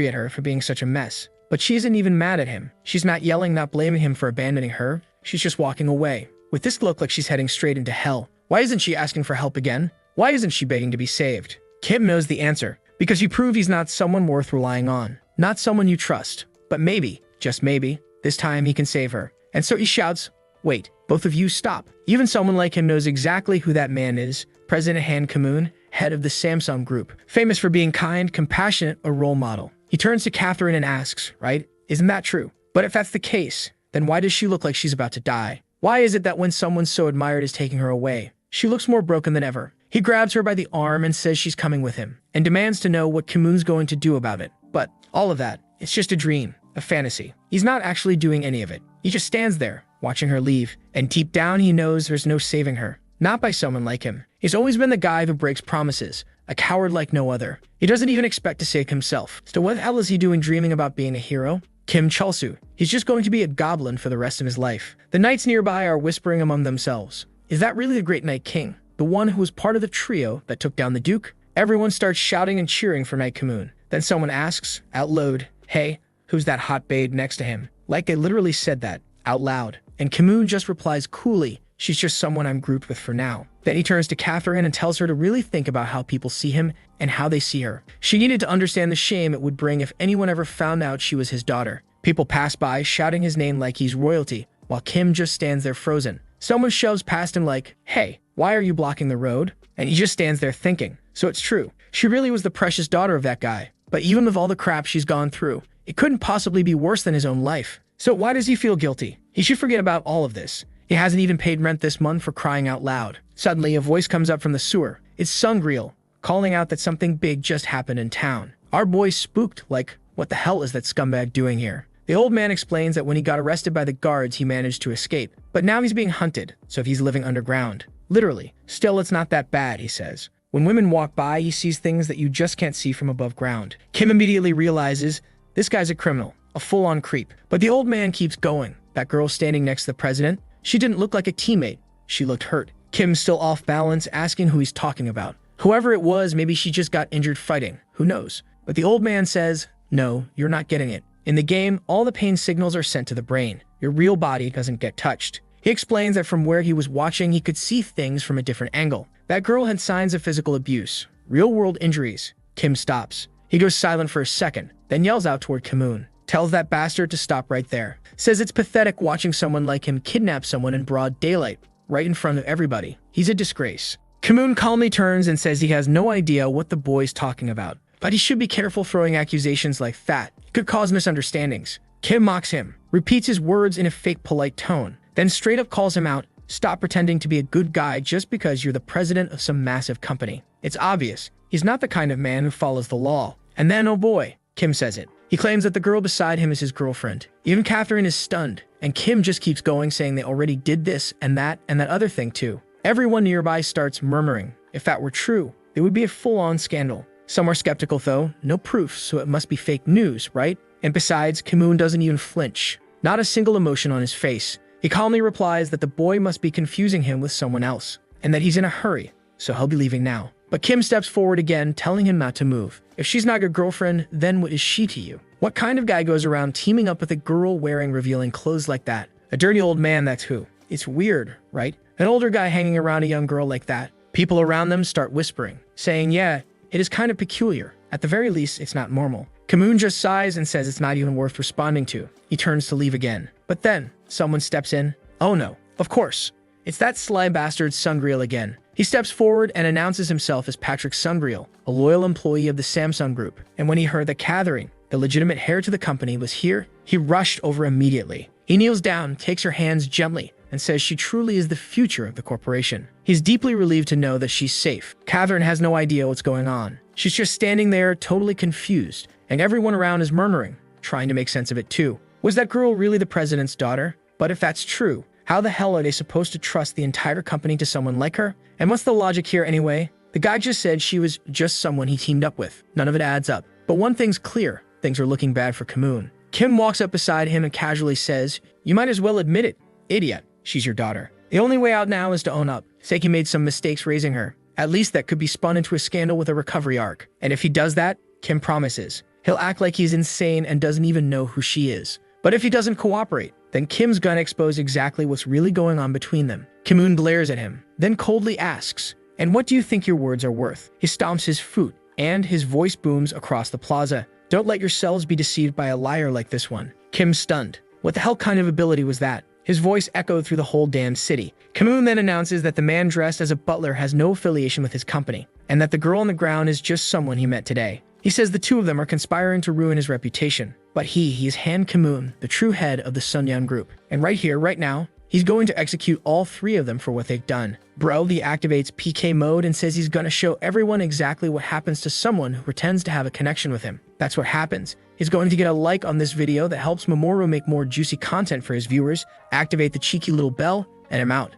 at her for being such a mess. But she isn't even mad at him. She's not yelling, not blaming him for abandoning her. She's just walking away. With this look like she's heading straight into hell. Why isn't she asking for help again? Why isn't she begging to be saved? Kim knows the answer. Because you prove he's not someone worth relying on. Not someone you trust. But maybe, just maybe, this time he can save her. And so he shouts, "Wait, both of you stop." Even someone like him knows exactly who that man is. President Han Kamoon, head of the Samsung Group. Famous for being kind, compassionate, a role model. He turns to Catherine and asks, right? Isn't that true? But if that's the case, then why does she look like she's about to die? Why is it that when someone so admired is taking her away, she looks more broken than ever? He grabs her by the arm and says she's coming with him, and demands to know what Kamoon's going to do about it. But all of that, it's just a dream, a fantasy. He's not actually doing any of it. He just stands there, watching her leave, and deep down he knows there's no saving her. Not by someone like him. He's always been the guy who breaks promises, a coward like no other. He doesn't even expect to save himself. So what the hell is he doing dreaming about being a hero? Kim Chulsu. He's just going to be a goblin for the rest of his life. The knights nearby are whispering among themselves. Is that really the Great Knight King? The one who was part of the trio that took down the Duke? Everyone starts shouting and cheering for Knight Kamoon. Then someone asks, out loud, "Hey, who's that hot babe next to him?" Like they literally said that, out loud. And Kamoon just replies coolly, "She's just someone I'm grouped with for now." Then he turns to Catherine and tells her to really think about how people see him and how they see her. She needed to understand the shame it would bring if anyone ever found out she was his daughter. People pass by, shouting his name like he's royalty, while Kim just stands there frozen. Someone shoves past him like, "Hey, why are you blocking the road?" And he just stands there thinking. So it's true. She really was the precious daughter of that guy. But even with all the crap she's gone through, it couldn't possibly be worse than his own life. So why does he feel guilty? He should forget about all of this. He hasn't even paid rent this month, for crying out loud. Suddenly, a voice comes up from the sewer. It's Sungreal, calling out that something big just happened in town. Our boy's spooked, like, what the hell is that scumbag doing here? The old man explains that when he got arrested by the guards, he managed to escape. But now he's being hunted, so he's living underground. Literally. Still, it's not that bad, he says. When women walk by, he sees things that you just can't see from above ground. Kim immediately realizes this guy's a criminal, a full-on creep. But the old man keeps going. That girl standing next to the president, she didn't look like a teammate. She looked hurt. Kim's still off balance, asking who he's talking about. Whoever it was, maybe she just got injured fighting. Who knows? But the old man says, "No, you're not getting it. In the game, all the pain signals are sent to the brain. Your real body doesn't get touched." He explains that from where he was watching, he could see things from a different angle. That girl had signs of physical abuse, real-world injuries. Kim stops. He goes silent for a second, then yells out toward Kim-moon, tells that bastard to stop right there. Says it's pathetic watching someone like him kidnap someone in broad daylight, right in front of everybody. He's a disgrace. Kim-moon calmly turns and says he has no idea what the boy's talking about, but he should be careful throwing accusations like that. It could cause misunderstandings. Kim mocks him, repeats his words in a fake polite tone, then straight up calls him out. Stop pretending to be a good guy just because you're the president of some massive company. It's obvious. He's not the kind of man who follows the law. And then, oh boy, Kim says it. He claims that the girl beside him is his girlfriend. Even Catherine is stunned, and Kim just keeps going saying they already did this and that other thing too. Everyone nearby starts murmuring. If that were true, it would be a full-on scandal. Some are skeptical though, no proof, so it must be fake news, right? And besides, Kim-moon doesn't even flinch. Not a single emotion on his face. He calmly replies that the boy must be confusing him with someone else, and that he's in a hurry, so he'll be leaving now. But Kim steps forward again, telling him not to move. If she's not your girlfriend, then what is she to you? What kind of guy goes around teaming up with a girl wearing revealing clothes like that? A dirty old man, that's who. It's weird, right? An older guy hanging around a young girl like that. People around them start whispering, saying, yeah, it is kind of peculiar. At the very least, it's not normal. Kim-moon just sighs and says it's not even worth responding to. He turns to leave again. But then, someone steps in. Oh no, of course. It's that sly bastard Sungreal again. He steps forward and announces himself as Patrick Sungreal, a loyal employee of the Samsung Group. And when he heard that Catherine, the legitimate heir to the company, was here, he rushed over immediately. He kneels down, takes her hands gently, and says she truly is the future of the corporation. He's deeply relieved to know that she's safe. Catherine has no idea what's going on. She's just standing there, totally confused, and everyone around is murmuring, trying to make sense of it too. Was that girl really the president's daughter? But if that's true, how the hell are they supposed to trust the entire company to someone like her? And what's the logic here anyway? The guy just said she was just someone he teamed up with. None of it adds up. But one thing's clear, things are looking bad for Kim-moon. Kim walks up beside him and casually says, you might as well admit it, idiot. She's your daughter. The only way out now is to own up. Say he made some mistakes raising her. At least that could be spun into a scandal with a recovery arc. And if he does that, Kim promises, he'll act like he's insane and doesn't even know who she is. But if he doesn't cooperate, then Kim's gonna expose exactly what's really going on between them. Kim-moon glares at him, then coldly asks, and what do you think your words are worth? He stomps his foot, and his voice booms across the plaza. Don't let yourselves be deceived by a liar like this one. Kim's stunned. What the hell kind of ability was that? His voice echoed through the whole damn city. Kim-moon then announces that the man dressed as a butler has no affiliation with his company, and that the girl on the ground is just someone he met today. He says the two of them are conspiring to ruin his reputation, but he is Han Kim-moon, the true head of the Sunyan Group. And right here, right now, he's going to execute all three of them for what they've done. Broly activates PK mode and says he's gonna show everyone exactly what happens to someone who pretends to have a connection with him. That's what happens. He's going to get a like on this video that helps Mamoru make more juicy content for his viewers, activate the cheeky little bell, and I'm out.